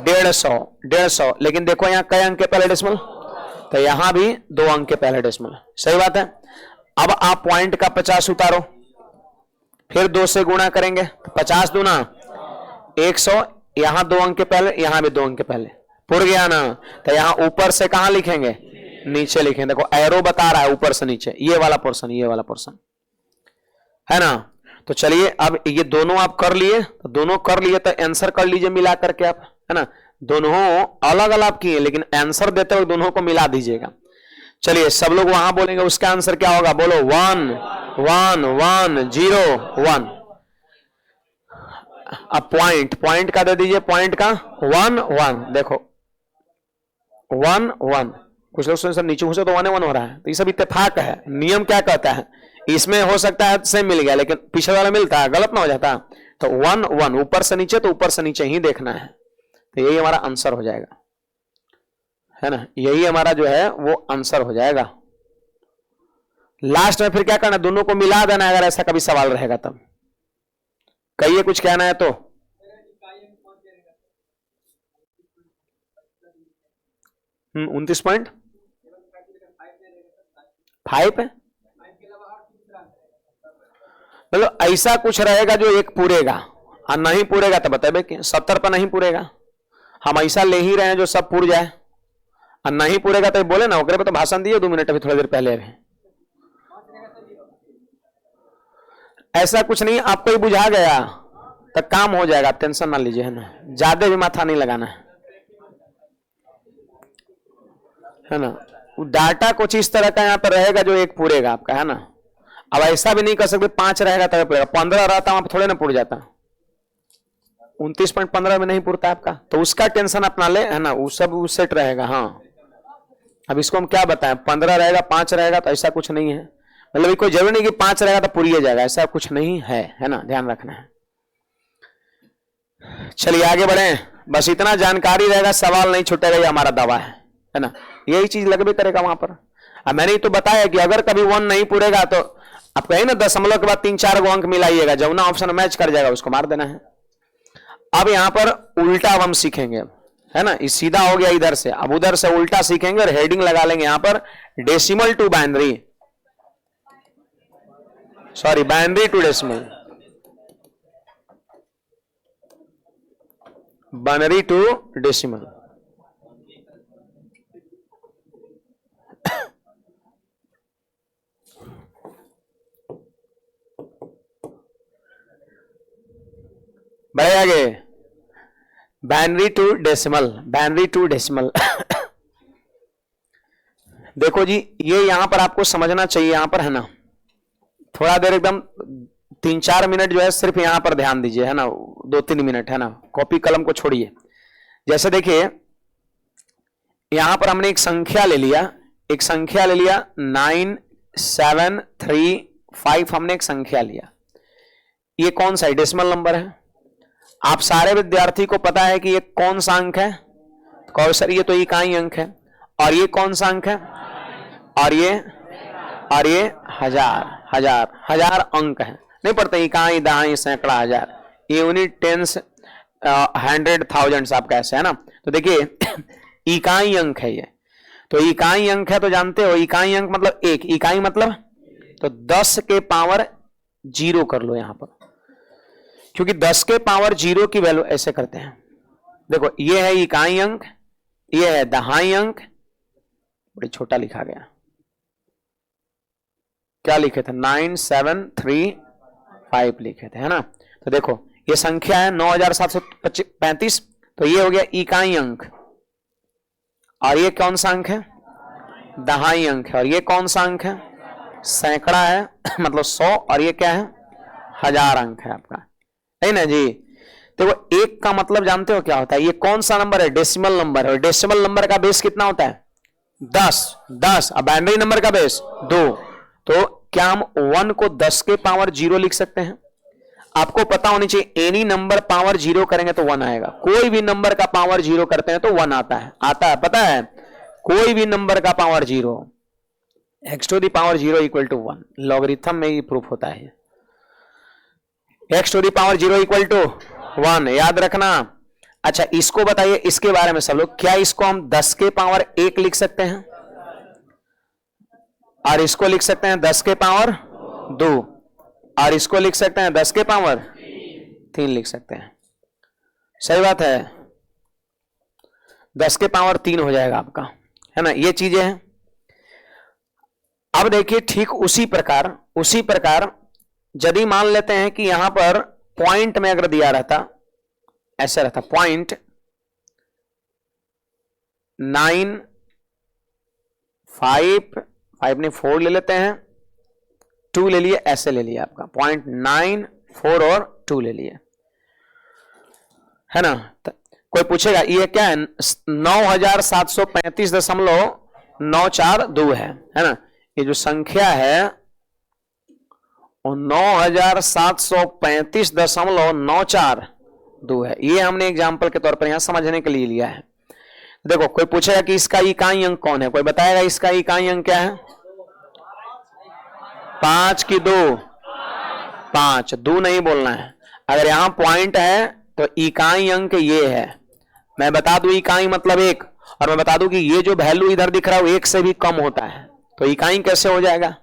150, लेकिन देखो यहां कई अंक के पहले डेसिमल, तो यहां भी 2 अंक के पहले डेसिमल, सही बात है। अब आप पॉइंट का 50 उतारो, फिर 2 से गुणा करेंगे, 50 दूना 100, यहां 2 अंक के पहले, यहां भी 2 अंक के पहले, पुर गया ना, तो यहां ऊपर से कहां लिखेंगे, नीचे लिखेंगे। देखो एरो बता रहा है ऊपर से नीचे, ये वाला पोर्शन, ये वाला पोर्शन है ना। तो चलिए अब ये दोनों आप कर लिए, तो दोनों कर लिए तो आंसर कर लीजिए मिला करके आप, है ना। दोनों अलग अलग किए लेकिन आंसर देते हुए दोनों को मिला दीजिएगा। चलिए सब लोग वहां बोलेंगे, उसका आंसर क्या होगा, बोलो 1 1 1 0 1। अब पॉइंट का दे दीजिए, पॉइंट का 1 1, देखो 1 1। कुछ लोग सब नीचे घुसे तो 1 1 हो रहा है, तो ये सब इत्तेफाक है। नियम क्या कहता है, इसमें हो सकता है सेम मिल गया लेकिन पीछे वाला मिलता है, गलत ना हो जाता। तो 1 1 ऊपर से नीचे, तो ऊपर से नीचे ही देखना है, तो यही हमारा आंसर हो जाएगा, है ना। यही हमारा जो है वो आंसर हो जाएगा। लास्ट में फिर क्या करना, दोनों को मिला देना अगर ऐसा कभी सवाल रहेगा तब। कहिए कुछ कहना है तो। 29.5 है, मतलब ऐसा कुछ रहेगा जो एक पूरेगा और नहीं पूरेगा तो बताबे कि 70 पर नहीं पूरेगा। हम ऐसा ले ही रहे हैं जो सब पूर जाए, और नहीं पूरेगा तो बोले ना ओकरे पे तो भाषण दिए 2 मिनट अभी थोड़ी देर पहले रहे। ऐसा कुछ नहीं, आपको ही बुझा गया तो काम हो जाएगा, आप टेंशन ना लीजिए, है ना। ज्यादा भी माथा नहीं लगाना है ना। डाटा कुछ इस तरह का यहाँ पर रहेगा जो एक पूरेगा आपका, है ना। अब ऐसा भी नहीं कर सकते 5 रहेगा तब पूरेगा, 15 रहता वहां पर थोड़े ना पूर जाता। 29.15 में नहीं पुरता आपका, तो उसका टेंशन अपना ले, है ना, वो सब सेट रहेगा। हाँ अब इसको हम क्या बताएं, 15 रहेगा 5 रहेगा तो ऐसा कुछ नहीं है, मतलब कोई जरूरी नहीं कि 5 रहेगा तो पूरी जाएगा, ऐसा कुछ नहीं है ना, ध्यान रखना है। चलिए आगे बढ़े, बस इतना जानकारी रहेगा, सवाल नहीं छूटेगा, ये हमारा दावा है ना। यही चीज लगभग करेगा वहां पर। अब मैंने तो बताया कि अगर कभी 1 नहीं पूरेगा तो आप कहीं ना दशमलव के बाद 3-4 गो अंक मिलाइएगा, जब ना ऑप्शन मैच कर जाएगा उसको मार देना है। अब यहां पर उल्टा हम सीखेंगे, है ना। इस सीधा हो गया इधर से, अब उधर से उल्टा सीखेंगे और हेडिंग लगा लेंगे यहां पर decimal to binary, sorry binary to decimal, binary to decimal. बढ़े आगे, binary to decimal, binary to decimal. देखो जी ये यहां पर आपको समझना चाहिए, यहां पर है ना, थोड़ा देर एकदम 3-4 मिनट जो है सिर्फ यहां पर ध्यान दीजिए, है ना, 2-3 मिनट, है ना, कॉपी कलम को छोड़िए। जैसे देखिए यहां पर हमने एक संख्या ले लिया, 9735, हमने एक संख्या लिया, ये कौन सा है, डेसिमल नंबर है। आप सारे विद्यार्थी को पता है कि ये कौन सा अंक है, कौन सर, ये तो इकाई अंक है, और ये कौन सा अंक है, और ये हजार अंक है, नहीं पढ़ते, इकाई दहाई सैकड़ा हजार, ये यूनिट, टेंस, 100 थाउजेंड्स आपका ऐसे, है ना। तो देखिए इकाई अंक है ये, तो इकाई अंक है तो जानते हो इकाई अंक मतलब एक, इकाई मतलब, तो 10 के पावर 0 कर लो यहां पर, क्योंकि 10 के पावर 0 की वैल्यू ऐसे करते हैं। देखो ये है इकाई अंक, ये है दहाई अंक, बड़ी छोटा लिखा गया, क्या लिखे थे 9735 लिखे थे, है ना। तो देखो ये संख्या है 9735, तो ये हो गया इकाई अंक, और ये कौन सा अंक है, दहाई अंक है, और ये कौन सा अंक है, सैकड़ा है मतलब 100, और ये क्या है, हजार अंक है आपका, है ना जी। देखो एक का मतलब जानते हो क्या होता है, ये कौन सा नंबर है, डेसिमल नंबर है, और डेसिमल नंबर का बेस कितना होता है, 10, अब बाइनरी नंबर का बेस 2, तो क्या हम 1 को 10 के पावर 0 लिख सकते हैं। आपको पता होनी चाहिए एनी नंबर पावर 0 करेंगे तो 1 आएगा, कोई भी नंबर का पावर 0 करते हैं तो 1 आता है, पता है, कोई भी नंबर का power 0, x to the power 0 equal to 1, logarithm में ही प्रूफ होता है, x to the power 0 equal to 1, याद रखना। अच्छा इसको बताइए, इसके बारे में सब लोग, क्या इसको हम 10 के पावर 1 लिख सकते हैं, और इसको लिख सकते हैं 10 के पावर 2, और इसको लिख सकते हैं 10 के पावर 3 लिख सकते हैं, सही बात है। 10 के पावर 3 हो जाएगा आपका, है ना, ये चीजें हैं। अब देखिए ठीक उसी प्रकार यदि मान लेते हैं कि यहां पर पॉइंट में अगर दिया रहता, ऐसा रहता 0.95 ने 4 ले लेते हैं, 2 ले लिए, ऐसे ले लिया आपका 0.94 और 2 ले लिए, है ना। कोई पूछेगा ये क्या है, 9735.942 है ना। ये जो संख्या है वो 9735.942 है। ये हमने एग्जाम्पल के तौर पर यहां समझने के लिए लिया है। देखो कोई पूछेगा कि इसका इकाई अंक कौन है, कोई बताएगा इसका इकाई अंक क्या है? 5 की 2, 5 2 नहीं बोलना है। अगर यहां पॉइंट है तो इकाई अंक ये है। मैं बता दूं इकाई मतलब 1, और मैं बता दूं कि ये जो वैल्यू इधर दिख रहा है वो 1 से भी कम होता है, तो इकाई कैसे हो जाएगा?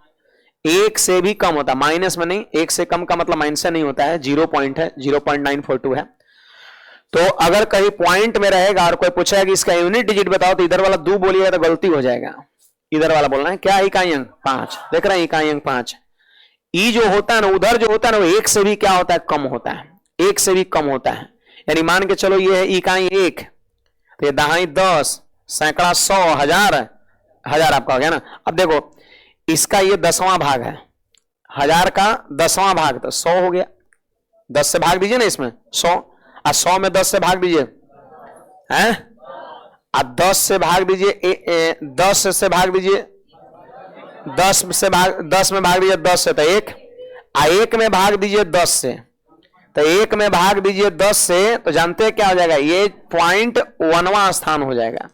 1 से भी कम होता है, माइनस में नहीं। 1 से कम का मतलब माइनस से नहीं होता है, 0 पॉइंट है, 0.942 है। तो अगर कहीं पॉइंट में रहेगा और कोई पूछेगा कि इसका यूनिट डिजिट बताओ, तो इधर वाला 2 बोलिएगा तो गलती हो जाएगा, इधर वाला बोलना है। क्या इकाई अंक? 5। देख रहे हैं इकाई अंक 5। ई जो होता है ना, उधर जो होता है ना, वो 1 से भी क्या होता है? कम होता है, 1 से भी कम होता है। यानी मान के चलो ये है इकाई 1, तो ये दहाई 10, सैकड़ा 100, हजार आपका हो गया ना। अब देखो इसका ये 10वां भाग है, 1000 का 10वां भाग, तो 100 हो गया। 10 से भाग दीजिए ना इसमें 100, और 100 में 10 से भाग दीजिए, हैं? अब 10 से भाग दीजिए, 10 से भाग दीजिए, 10 में भाग दीजिए 10 से, तो 1, और 1 में भाग दीजिए 10 से, तो 1 में भाग दीजिए 10 से, तो जानते हैं क्या हो जाएगा? ये 0.1वां स्थान हो जाएगा।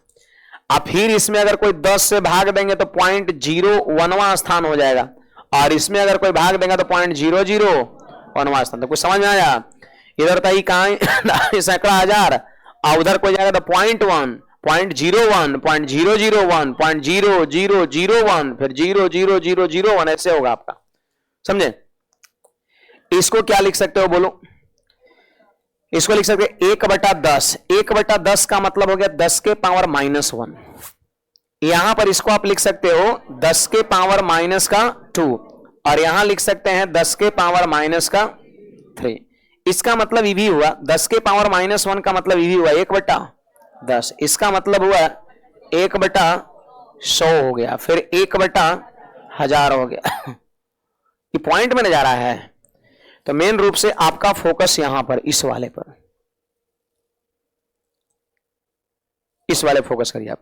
अब फिर इसमें अगर कोई 10 से भाग देंगे तो 0.01वां स्थान हो जाएगा, और इसमें अगर कोई भाग देंगे तो 0.001वां स्थान। तो कुछ समझ में आया? इधर था इकाई सैकड़ा, हजार, और उधर कोई जाएगा तो 0.1, 0.01, 0.001, 0.0001, फिर 0.0001, ऐसे होगा आपका। समझे? इसको क्या लिख सकते हो बोलो? इसको लिख सकते हैं 1/10। 1/10 का मतलब हो गया 10 के पावर -1। यहां पर इसको आप लिख सकते हो 10 के पावर -2, और यहां लिख सकते हैं 10 के पावर -3। इसका मतलब ये भी हुआ 10 के पावर -1 का मतलब ये भी हुआ 1/10। इसका मतलब हुआ 1/100 हो गया, फिर 1/1000 हो गया। ये पॉइंट में जा रहा है। तो मेन रूप से आपका फोकस यहां पर इस वाले पर, इस वाले फोकस करिए आप,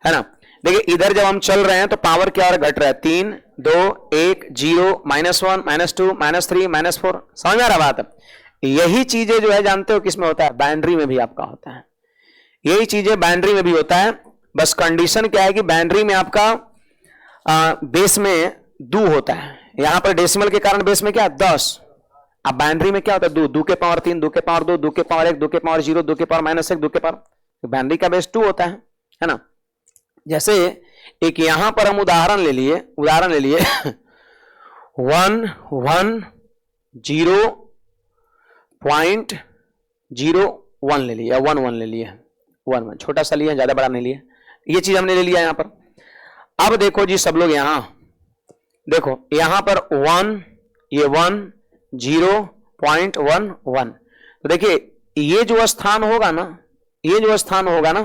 है ना। देखिए इधर जब हम चल रहे हैं तो पावर क्या और घट रहा है? 3 2 1 0 -1 -2 -3 -4। समझ में आ रहा बात? यही चीजें जो है जानते हो किसमें होता है? बाइनरी में भी आपका होता है। यही चीजें बाइनरी में भी होता है। बस कंडीशन क्या है कि बाइनरी में आपका बेस में 2 होता है। यहां पर डेसिमल के कारण बेस में क्या है? 10। अब बाइनरी में क्या होता है? 2 के पावर 3, 2 के पावर 2, 2 के पावर 1, 2 के पावर 0, 2 के पावर -1, 2 के पावर, बाइनरी का बेस 2 होता है ना। जैसे एक यहां पर हम उदाहरण ले लिए 1 1 0.01 ले लिया, 1 1 ले लिया, 1 1 छोटा सा लिया, ज्यादा बड़ा नहीं लिया। ये चीज हमने ले लिया यहां पर। अब देखो जी सब लोग यहां देखो, यहां पर 1, ये 1 0.11। तो देखिए ये जो स्थान होगा ना, ये जो स्थान होगा ना,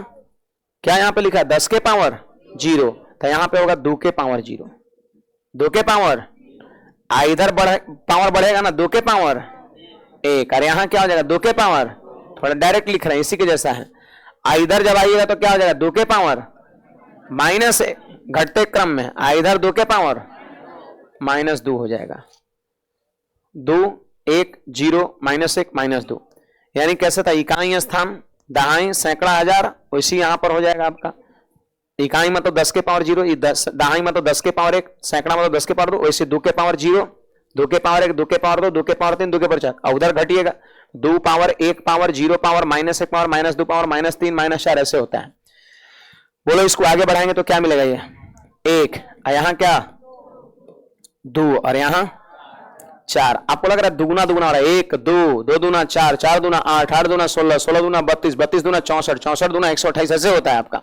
क्या यहां पे लिखा है? 10 के पावर 0, तो यहां पे होगा 2 के पावर 0, 2 के पावर, इधर पावर बढ़ेगा ना, 2 के पावर 1, और यहां क्या हो जाएगा? 2 के पावर, थोड़ा डायरेक्ट लिख रहे हैं इसी के जैसा है। इधर जब आइएगा तो क्या हो जाएगा? 2 के पावर -1, घटते क्रम में, इधर 2 के पावर -2 हो जाएगा। 2 1 0 -1 -2, यानी कैसे था? इकाई स्थान, दहाई, सैकड़ा, हजार, वैसे यहां पर हो जाएगा आपका। इकाई मतलब 10 के पावर 0, दहाई मतलब 10 के पावर 1, सैकड़ा मतलब 10 के पावर 2, वैसे 2 के पावर 0, 2 के पावर 1, 2 के पावर 2, 2 के पावर 3, 2 के पावर 4, और उधर घटिएगा 2 power 1 power 0 power -1 power -2 power -3 -4, ऐसे होता है। बोलो इसको आगे बढ़ाएंगे तो क्या मिलेगा? ये 1, यहां क्या? 2, और यहां 4। आपको लग रहा है दुगुना दुगुना हो रहा है, 1 2 2 दूना 4, 4 दूना 8, 8 दूना 16, 16 दूना 32, 32 दूना 64, 64 दूना 128, ऐसे होता है आपका।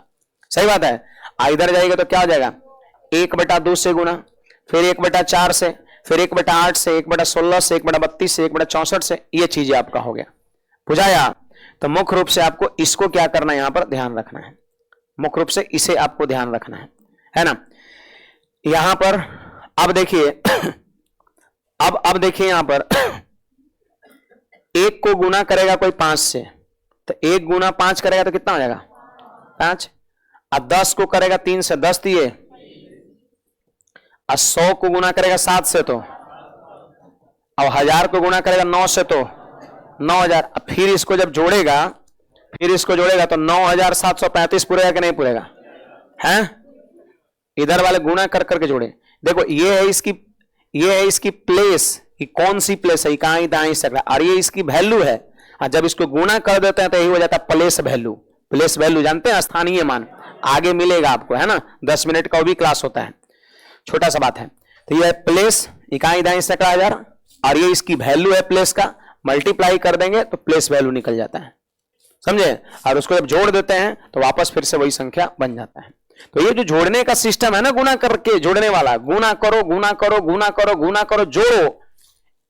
सही बात है। इधर जाएगा तो क्या हो जाएगा, 1/2 से गुना, फिर 1/4 से, फिर 1/8 से, 1/16 से, 1/32 से, 1/64 से, ये चीजें आपका हो गया। बुझाया? तो मुख्य रूप से आपको इसको क्या करना है, यहां पर ध्यान रखना है, मुख्य रूप से इसे आपको ध्यान रखना है ना। यहां पर अब देखिए अब देखिए यहां पर 1 को गुना करेगा कोई 5 से, तो 1 गुना 5 करेगा तो कितना हो जाएगा 5। अब 10 को करेगा 3 से, 10 दिए। अब 100 को गुना करेगा 7 से, तो अब 1000 को गुना करेगा 9 से, तो 9000। अब फिर इसको जब जोड़ेगा, तो 9735 पूरेगा कि नहीं पूरेगा, हैं? इधर वाले गुना कर करके जोड़े। देखो ये है इसकी प्लेस, ये कौन सी प्लेस है, कहां दाएं सकता, और ये इसकी वैल्यू है। जब इसको गुना कर देते हैं तो यही हो जाता है प्लेस वैल्यू। प्लेस वैल्यू जानते हैं, स्थानीय मान, आगे मिलेगा आपको, है ना, 10 मिनट का वो भी क्लास होता है, छोटा सा बात है। तो ये प्लेस, इकाई दाएं सैकड़ा हजार, और ये इसकी वैल्यू है प्लेस का, मल्टीप्लाई कर देंगे तो प्लेस वैल्यू निकल जाता है, समझे। और उसको जब जोड़ देते हैं तो वापस फिर से वही संख्या बन जाता है। तो ये जो जोड़ने का सिस्टम है ना, गुना करके जोड़ने वाला, गुना करो गुना करो गुना करो गुना करो जोड़ो,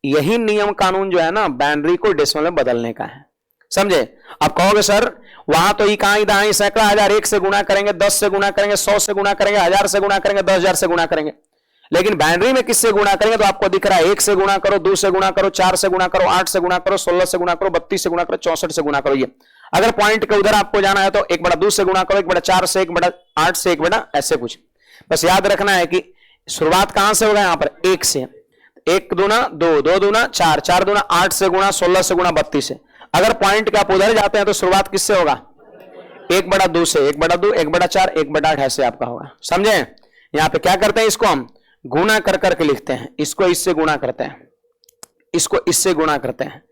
यही नियम कानून जो है ना बाइनरी को डेसिमल में बदलने का है, समझे। अब कहोगे सर वहां तो इकाई दाई सैकड़ा हजार 1 से गुना करेंगे, 10 से गुना करेंगे, 100 से गुना करेंगे, 1000 से गुना करेंगे, 10,000 से गुना करेंगे, लेकिन बाइनरी में किससे गुना करेंगे, तो आपको दिख रहा है 1 से गुना करो, 2 से गुना करो, 4 से गुना करो, 8 से गुना करो, 16 से गुना करो, 32 से गुना करो, 64 से गुना करो। ये अगर पॉइंट के उधर आपको जाना है तो 1/2 से गुना करो, 1/4 से, 1/8 से, 1 ऐसे कुछ। बस याद रखना है कि शुरुआत कहां से होगा, यहां पर 1 से, 1 दूना 2, 2 दूना 4, 4 दूना 8 से गुना, 16 से गुना, 32 से। अगर पॉइंट के आप उधर जाते हैं तो शुरुआत किससे होगा, 1/2 से, 1/2, 1/4, 1/8 ऐसे आपका होगा, समझे। यहां पे क्या करते हैं, इसको हम गुना कर करके लिखते हैं, इसको इससे गुना करते हैं, इसको इससे गुना करते हैं,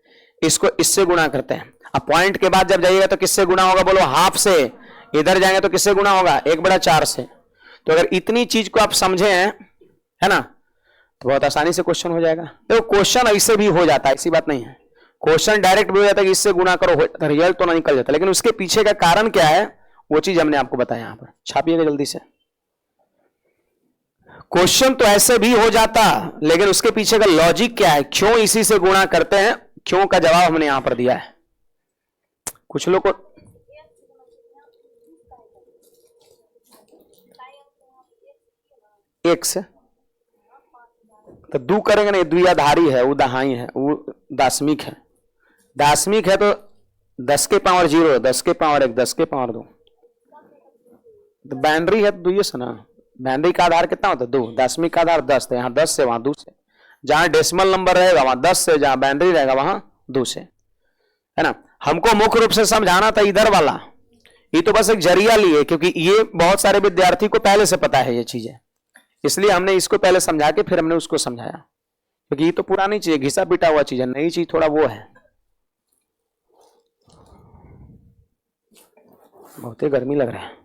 इसको इससे गुना करते हैं। अब पॉइंट के बाद जब जाइएगा तो किससे गुना होगा, बोलो हाफ से। इधर जाएंगे तो किससे गुना होगा, 1/4 से। तो अगर इतनी चीज को आप समझे हैं, है ना, तो बहुत आसानी से क्वेश्चन हो जाएगा। देखो क्वेश्चन ऐसे भी हो जाता है, ऐसी बात नहीं है, क्वेश्चन डायरेक्ट भी हो जाता है कि इससे गुना करो, रिजल्ट तो नहीं निकल जाता, लेकिन उसके पीछे का कारण क्या है वो चीज हमने आपको बताया। यहां पर छापिएगा जल्दी से। क्वेश्चन तो ऐसे भी हो जाता, लेकिन उसके पीछे का लॉजिक क्या है, क्यों इसी से गुणा करते हैं, क्यों का जवाब हमने यहां पर दिया है। कुछ लोग को एक से तो दू करेंगे नहीं, द्विआधारी है, वो दहाई है, वो दाशमिक है। दाशमिक है तो 10 के पावर 0, 10 के पावर 1, 10 के पावर 2। तो बाइनरी है तो 2 से ना, बाइनरी का आधार कितना होता है 2, दशमिक का आधार 10, तो यहाँ 10 से वहां 2 से, जहां डेसिमल नंबर रहेगा वहां 10 से, जहां बाइनरी रहेगा वहां 2 से, है ना। हमको मुख्य रूप से समझाना था इधर वाला, ये तो बस एक जरिया लिए, क्योंकि ये बहुत सारे विद्यार्थी को पहले से पता है ये चीजें, इसलिए हमने इसको पहले समझा के फिर हमने उसको समझाया, क्योंकि ये तो पुरानी चीज है, घिसा पिटा हुआ चीज है, नई चीज थोड़ा वो है। बहुत ही गर्मी लग रहा है।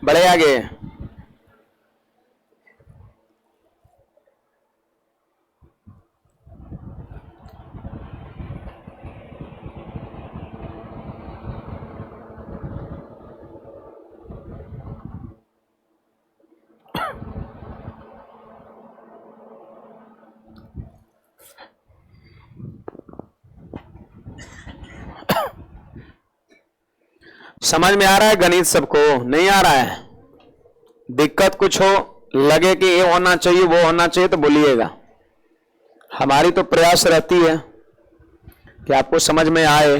बढ़े आगे। समझ में आ रहा है गणित सबको, नहीं आ रहा है, दिक्कत कुछ हो लगे कि ये होना चाहिए वो होना चाहिए तो बोलिएगा। हमारी तो प्रयास रहती है कि आपको समझ में आए।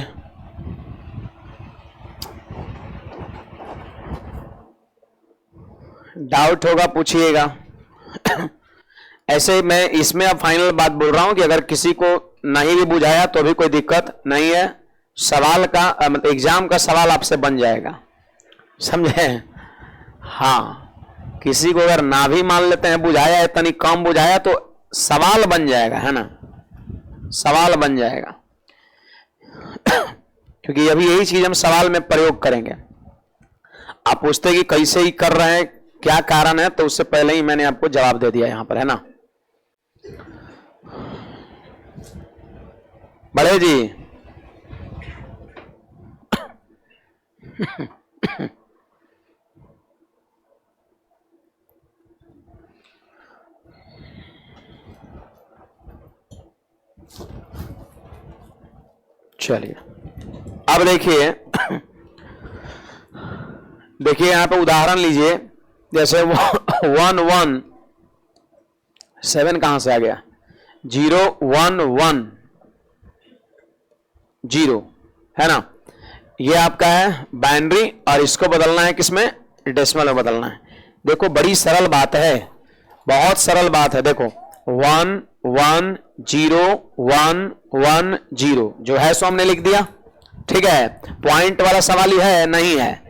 डाउट होगा पूछिएगा। ऐसे मैं इसमें अब फाइनल बात बोल रहा हूं कि अगर किसी को नहीं भी बुझाया तो भी कोई दिक्कत नहीं है। सवाल का मतलब एग्जाम का सवाल आपसे बन जाएगा, समझे? हाँ, किसी को अगर ना भी मान लेते हैं बुझाया है, तनी कम बुझाया तो सवाल बन जाएगा, है ना? सवाल बन जाएगा। क्योंकि अभी यही चीज हम सवाल में प्रयोग करेंगे। आप पूछते कि कैसे ही कर रहे हैं, क्या कारण है, तो उससे पहले ही मैंने आपको जवाब दे दिया यहां पर, है ना? बड़े जी चलिए अब देखिए देखिए यहां पे उदाहरण लीजिए। जैसे 117 कहां से आ गया? 0110, है ना? ये आपका है बाइनरी और इसको बदलना है किसमें? डेसिमल में बदलना है। देखो बड़ी सरल बात है, बहुत सरल बात है। देखो 110 जो है सो हमने लिख दिया, ठीक है? पॉइंट वाला सवाल ही है, नहीं है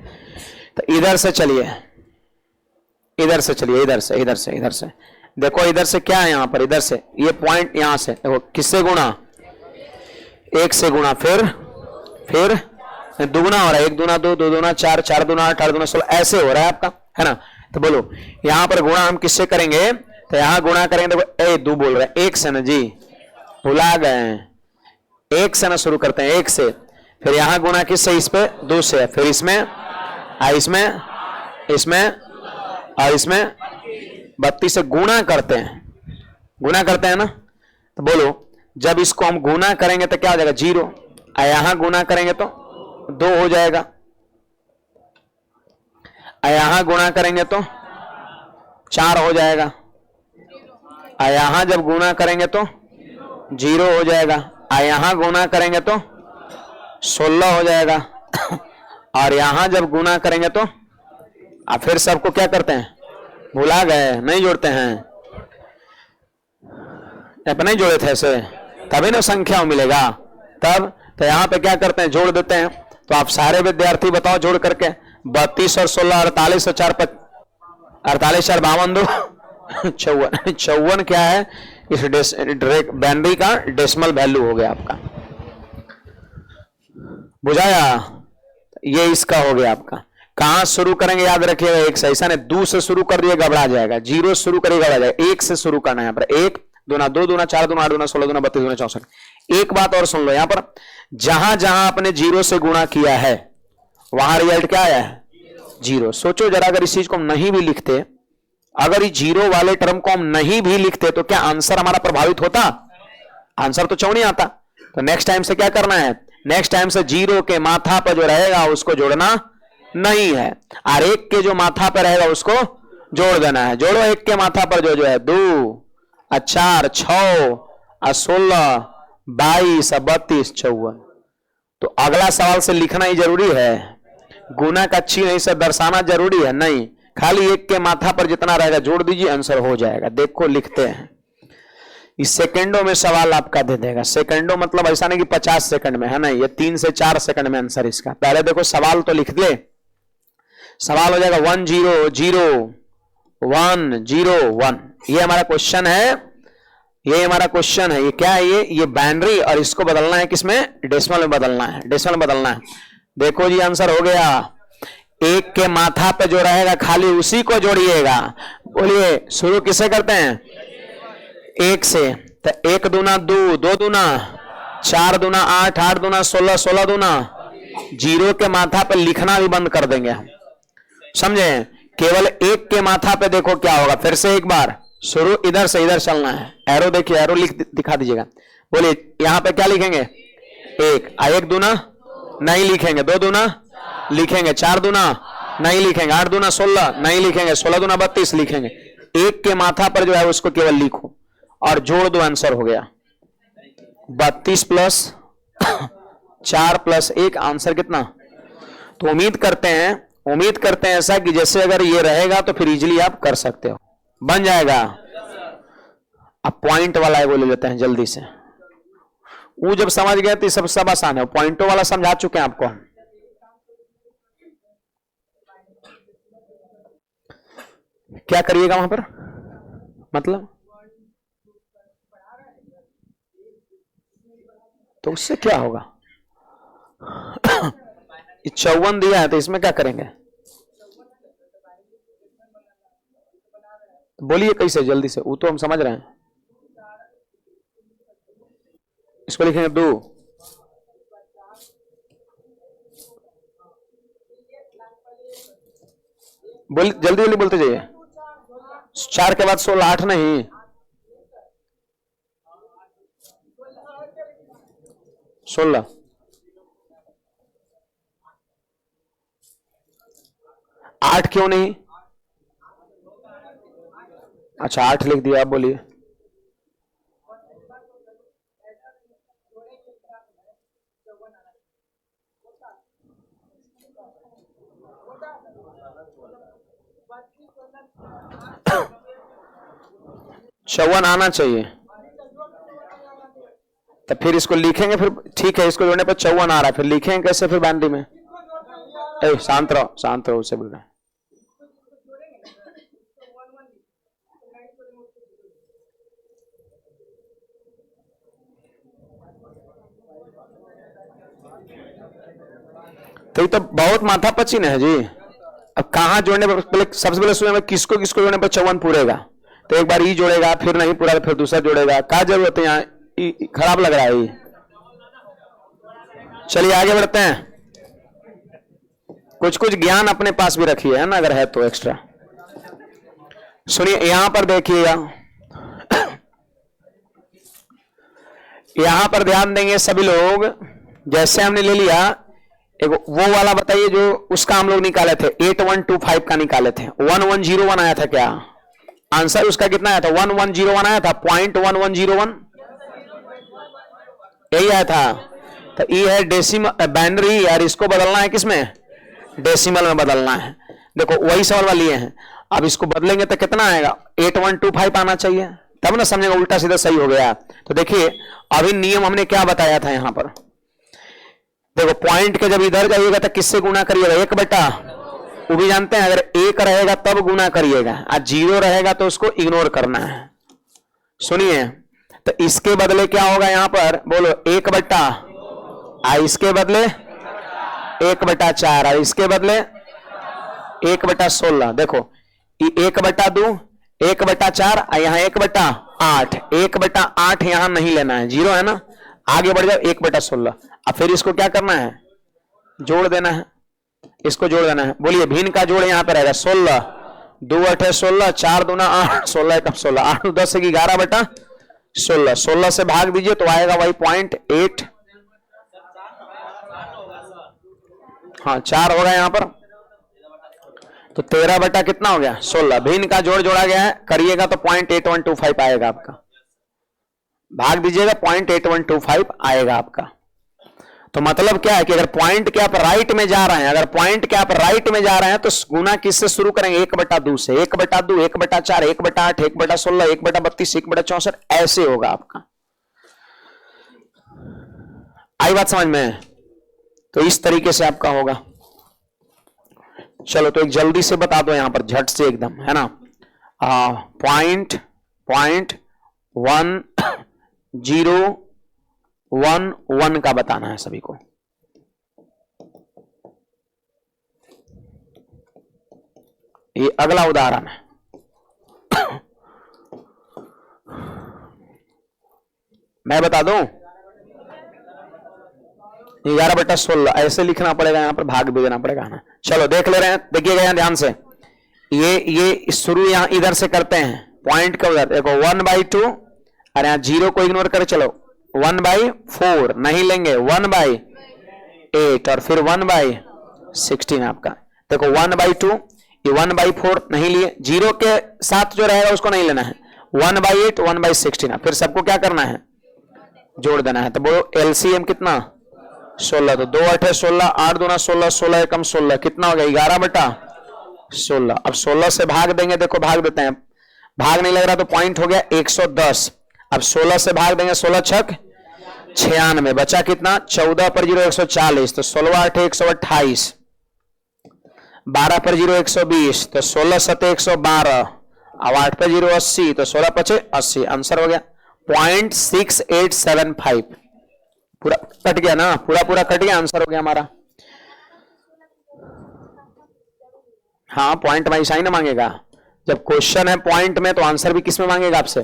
तो इधर से चलिए, इधर से चलिए, इधर से देखो इधर से क्या है यहां पर, इधर से ये पॉइंट यहां से देखो किससे गुणा? 1 से गुणा, फिर दुगुना हो रहा है। 1 दूना 2, 2 दूना 4, 4 दूना 8, 8 दूना 16, ऐसे हो रहा है आपका, है ना? तो बोलो यहां पर गुणा हम किससे करेंगे? तो यहां गुणा करेंगे, देखो 2 बोल रहे हैं, 1 से ना जी, भुला गए, 1 से ना शुरू करते हैं, 1 से। फिर यहां गुणा किससे? इस पे 2 से, फिर इसमें और इसमें 32 से गुणा करते हैं ना? तो बोलो जब इसको हम गुणा करेंगे तो क्या हो जाएगा? 0। यहां गुणा करेंगे तो 2 हो जाएगा, यहां गुणा करेंगे तो 4 हो जाएगा, यहां जब गुणा करेंगे तो 0 हो जाएगा, यहां गुणा करेंगे तो 16 हो जाएगा, और यहां जब गुणा करेंगे तो फिर सबको क्या करते हैं? भुला गए, नहीं जोड़ते हैं। नहीं जोड़े थे ऐसे, तभी ना संख्या मिलेगा तब। तो यहां पे क्या करते हैं? जोड़ देते हैं। तो आप सारे विद्यार्थी बताओ जोड़ करके, 32 और 16, 48 और 4, 48 4 52 2 54 क्या है? इस बाइनरी का डेसिमल वैल्यू हो गया आपका, बुझाया? ये इसका हो गया आपका। कहां शुरू करेंगे याद रखिएगा? 1 से, ऐसा नहीं 2 से शुरू कर दिए घबरा जाएगा, 0 शुरू करिएगा घबरा जाएगा। 1 से शुरू करना है यहाँ पर। 1 दूना 2 दूना 4 दूना 8 दूना 16 दूना 32 दूना 64। एक बात और सुन लो, यहां पर जहां जहां आपने 0 से गुणा किया है वहां रिजल्ट क्या आया है? 0। सोचो जरा, अगर इस चीज को हम नहीं भी लिखते, अगर इस 0 वाले टर्म को हम नहीं भी लिखते तो क्या आंसर हमारा प्रभावित होता? आंसर तो क्यों नहीं आता? तो नेक्स्ट टाइम से क्या करना है? नेक्स्ट टाइम से 0 के माथा पर जो रहेगा उसको जोड़ना नहीं है, और 1 के जो माथा पर रहेगा उसको जोड़ देना है। जोड़ो 1 के माथा पर जो है 2 4 6 16 22 32 54। तो अगला सवाल से लिखना ही जरूरी है, गुना का चिन्ह नहीं से दर्शाना जरूरी है नहीं, खाली 1 के माथा पर जितना रहेगा जोड़ दीजिए, आंसर हो जाएगा। देखो लिखते हैं, इस सेकंडों में सवाल आपका दे देगा। सेकंडों मतलब ऐसा नहीं कि 50 सेकंड में, है ना? ये 3 से 4 सेकंड में आंसर इसका। पहले देखो सवाल तो लिख ले, सवाल हो जाएगा 1 0 0 1 0 1। ये हमारा क्वेश्चन है, ये हमारा क्वेश्चन है। ये क्या है? ये बाइनरी, और इसको बदलना है किसमें? डेसिमल में बदलना है, डेसिमल में बदलना है। देखो जी आंसर हो गया। 1 के माथा पे जो रहेगा खाली उसी को जोड़िएगा। बोलिए शुरू किससे करते हैं? 1 से। तो 1 दूना 2, 2 दूना 4 दूना 8, 8 दूना 16, 16 दूना 0 के माथा पे लिखना भी बंद कर देंगे हम, समझे? केवल 1 के माथा पे देखो क्या होगा। फिर से एक बार शुरू इधर से इधर चलना है। एरो देखिए, एरो लिख दिखा दीजिएगा। बोलिए यहां पे क्या लिखेंगे? 1। 1 दूना नहीं लिखेंगे, 2 दूना लिखेंगे, 4 दूना नहीं लिखेंगे, 8 दूना 16 नहीं लिखेंगे, 16 दूना 32 लिखेंगे। एक के माथा पर जो है उसको केवल लिखो और जोड़ दो, आंसर हो गया 32 प्लस 4 प्लस 1, आंसर कितना। तो उम्मीद करते हैं ऐसा कि जैसे अगर ये रहेगा तो फिर इजीली आप कर सकते हो, बन जाएगा। अब पॉइंट वाला है वो ले लेते हैं जल्दी से। वो जब समझ गए तो सब आसान है, पॉइंटों वाला समझा चुके हैं आपको। क्या करिएगा वहां पर, मतलब तो उससे क्या होगा। 54 दिया है तो इसमें क्या करेंगे, बोलिए कैसे जल्दी से, वो तो हम समझ रहे हैं। इसको लिखेंगे 2, बोल जल्दी जल्दी बोलते जाइए। 4 के बाद 16, 8 नहीं, 16। आठ क्यों नहीं, अच्छा 8 लिख दिया, आप बोलिए। चौवन आना चाहिए, तो फिर इसको लिखेंगे, फिर ठीक है, इसको जोड़ने पर 54 आ रहा है, फिर लिखेंगे कैसे फिर बाइनरी में। शांत रहो उससे बोल रहे हैं। तो ये तो बहुत माथा पची है जी। अब कहां जोड़ने पर, पहले सबसे पहले सुने में किसको किसको जोड़ने पर 54 पूरेगा। तो एक बार ई जोड़ेगा, फिर नहीं पूरा, फिर दूसरा जोड़ेगा, क्या जरूरत है यहाँ, खराब लग रहा है ये। चलिए आगे बढ़ते हैं। कुछ कुछ ज्ञान अपने पास भी रखिए, है ना, अगर है तो एक्स्ट्रा। सुनिए यहां पर देखिएगा, यहां पर ध्यान देंगे सभी लोग। जैसे हमने ले लिया एक वो वाला, बताइए जो उसका हम लोग निकाले थे, 8125 का निकाले थे, 1101 आया था क्या, आंसर उसका कितना आया था, 1101 आया था, 0.1101 यही आया था। तो ये है डेसिमल बाइनरी, यार इसको बदलना है किसमें, डेसिमल में बदलना है। देखो वही सवाल वाले लिए हैं, अब इसको बदलेंगे तो कितना आएगा, 8125 आना चाहिए, तब ना समझेगा, उल्टा सीधा सही हो गया। तो देखिए अभी नियम हमने क्या बताया था यहां पर, देखो पॉइंट के जब इधर जाइएगा तो किससे गुना करिएगा, 1 बटा, वो भी जानते हैं अगर 1 रहेगा तब गुना करिएगा, और 0 रहेगा तो उसको इग्नोर करना है। सुनिए तो इसके बदले क्या होगा यहां पर, बोलो 1 बटा, इसके बदले 1 बटा 4, और इसके बदले 1 बटा 16। देखो 1 बटा 2, 1 बटा 4, यहां 1 बटा 8, 1 बटा 8 यहां नहीं लेना है, 0 है ना, आगे बढ़ जाओ 1 बटा 16। अब फिर इसको क्या करना है, जोड़ देना है, इसको जोड़ देना है। बोलिए भिन्न का जोड़ यहां पर रहेगा 16, 2 8 16, 4 दूना 8, 16 1 16, 8 10 11 बटा 16, 16 से भाग दीजिए तो आएगा वही 0.8, हाँ 4 होगा यहां पर, तो 13 बटा कितना हो गया 16, भिन्न का जोड़ जोड़ा गया है, करिएगा तो 0.8125 आएगा आपका, भाग दीजिएगा 0.8125 आएगा आपका। तो मतलब क्या है कि अगर पॉइंट के आप राइट में जा रहे हैं, अगर पॉइंट के आप राइट में जा रहे हैं तो गुना किससे शुरू करेंगे, 1 बटा 2 से, 1 बटा 2, 1 बटा 4, 1 बटा 8, 1 बटा 16, 1 बटा 32, 1 बटा 64, ऐसे होगा आपका। आई बात समझ में, तो इस तरीके से आपका होगा। चलो तो एक जल्दी से बता दो यहां पर झट से एकदम, है ना, 0.1011 का बताना है सभी को। ये अगला उदाहरण है, मैं बता दूं 11 बटा 16 ऐसे लिखना पड़ेगा, यहां पर भाग भी देना पड़ेगा ना। चलो देख ले रहे हैं, देखिएगा यहां ध्यान से, ये शुरू यहां इधर से करते हैं, पॉइंट का उधर देखो 1/2, और यहां 0 को इग्नोर कर, चलो 1/4 नहीं लेंगे, 1/8 और फिर 1/16 आपका। देखो 1/2 ये 1/4 नहीं लिए, जीरो के साथ जो रहेगा उसको नहीं लेना है, 1/8 1/16, फिर सबको क्या करना है, जोड़ देना है। तो बोलो एलसीएम कितना 16, तो 2 8 16, 8 दूना 16, 16 एकम 16, कितना हो गया 11/16। अब 16 से भाग देंगे, देखो भाग देते हैं, भाग नहीं लग रहा तो पॉइंट हो गया 110। अब 16 से भाग देंगे, 16 छक 96, बचा कितना 14 पर 0 140, तो 16 8 128, 12 पर 0 120, तो 16 7 112, अब 8 पर 0 80, तो 16 5 80, आंसर हो गया 0.6875। पूरा कट गया ना, पूरा कट गया, आंसर हो गया हमारा। हाँ पॉइंट वाइज ही ना मांगेगा, जब क्वेश्चन है पॉइंट में तो आंसर भी किस में मांगेगा आपसे,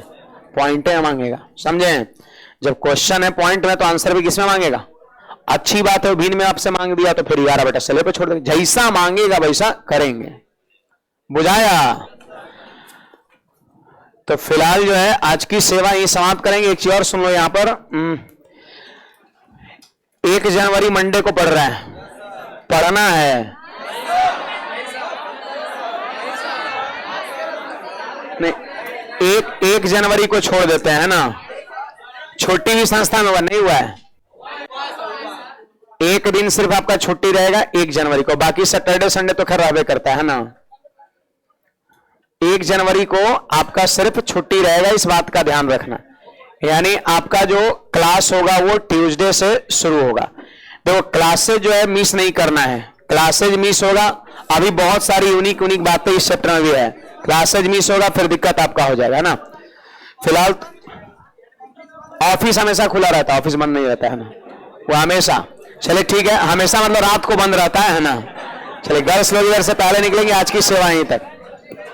पॉइंट में मांगेगा, समझे। जब क्वेश्चन है पॉइंट में तो आंसर भी किस में मांगेगा। अच्छी बात है, भिन्न में आपसे मांग दिया तो फिर 11/16 पे छोड़ देंगे, जैसा मांगेगा वैसा करेंगे, बुझाया। तो फिलहाल जो है आज की सेवा ये समाप्त करेंगे। एक चीज और सुन लो, यहां पर 1 जनवरी मंडे को पढ़ रहा है, पढ़ना है नहीं, 1 जनवरी को छोड़ देते हैं ना, छुट्टी भी संस्था में हुआ नहीं हुआ है, एक दिन सिर्फ आपका छुट्टी रहेगा 1 जनवरी को, बाकी सैटरडे संडे तो खैर रहबे करता है ना। 1 जनवरी को आपका सिर्फ छुट्टी रहेगा, इस बात का ध्यान रखना। यानी आपका जो क्लास होगा वो ट्यूसडे से शुरू होगा। देखो क्लासेज जो है मिस नहीं करना है, क्लासेज मिस होगा, अभी बहुत सारी यूनिक बातें इस चैप्टर में भी है, क्लासेज मिस होगा फिर दिक्कत आपका हो जाएगा ना। फिलहाल ऑफिस हमेशा खुला रहता है, ऑफिस बंद नहीं रहता है ना, वो हमेशा। चलिए ठीक है, हमेशा मतलब रात को बंद रहता है ना। चलिए गर्ल्स लोग इधर से पहले निकलेंगे, आज की सेवा यहीं तक।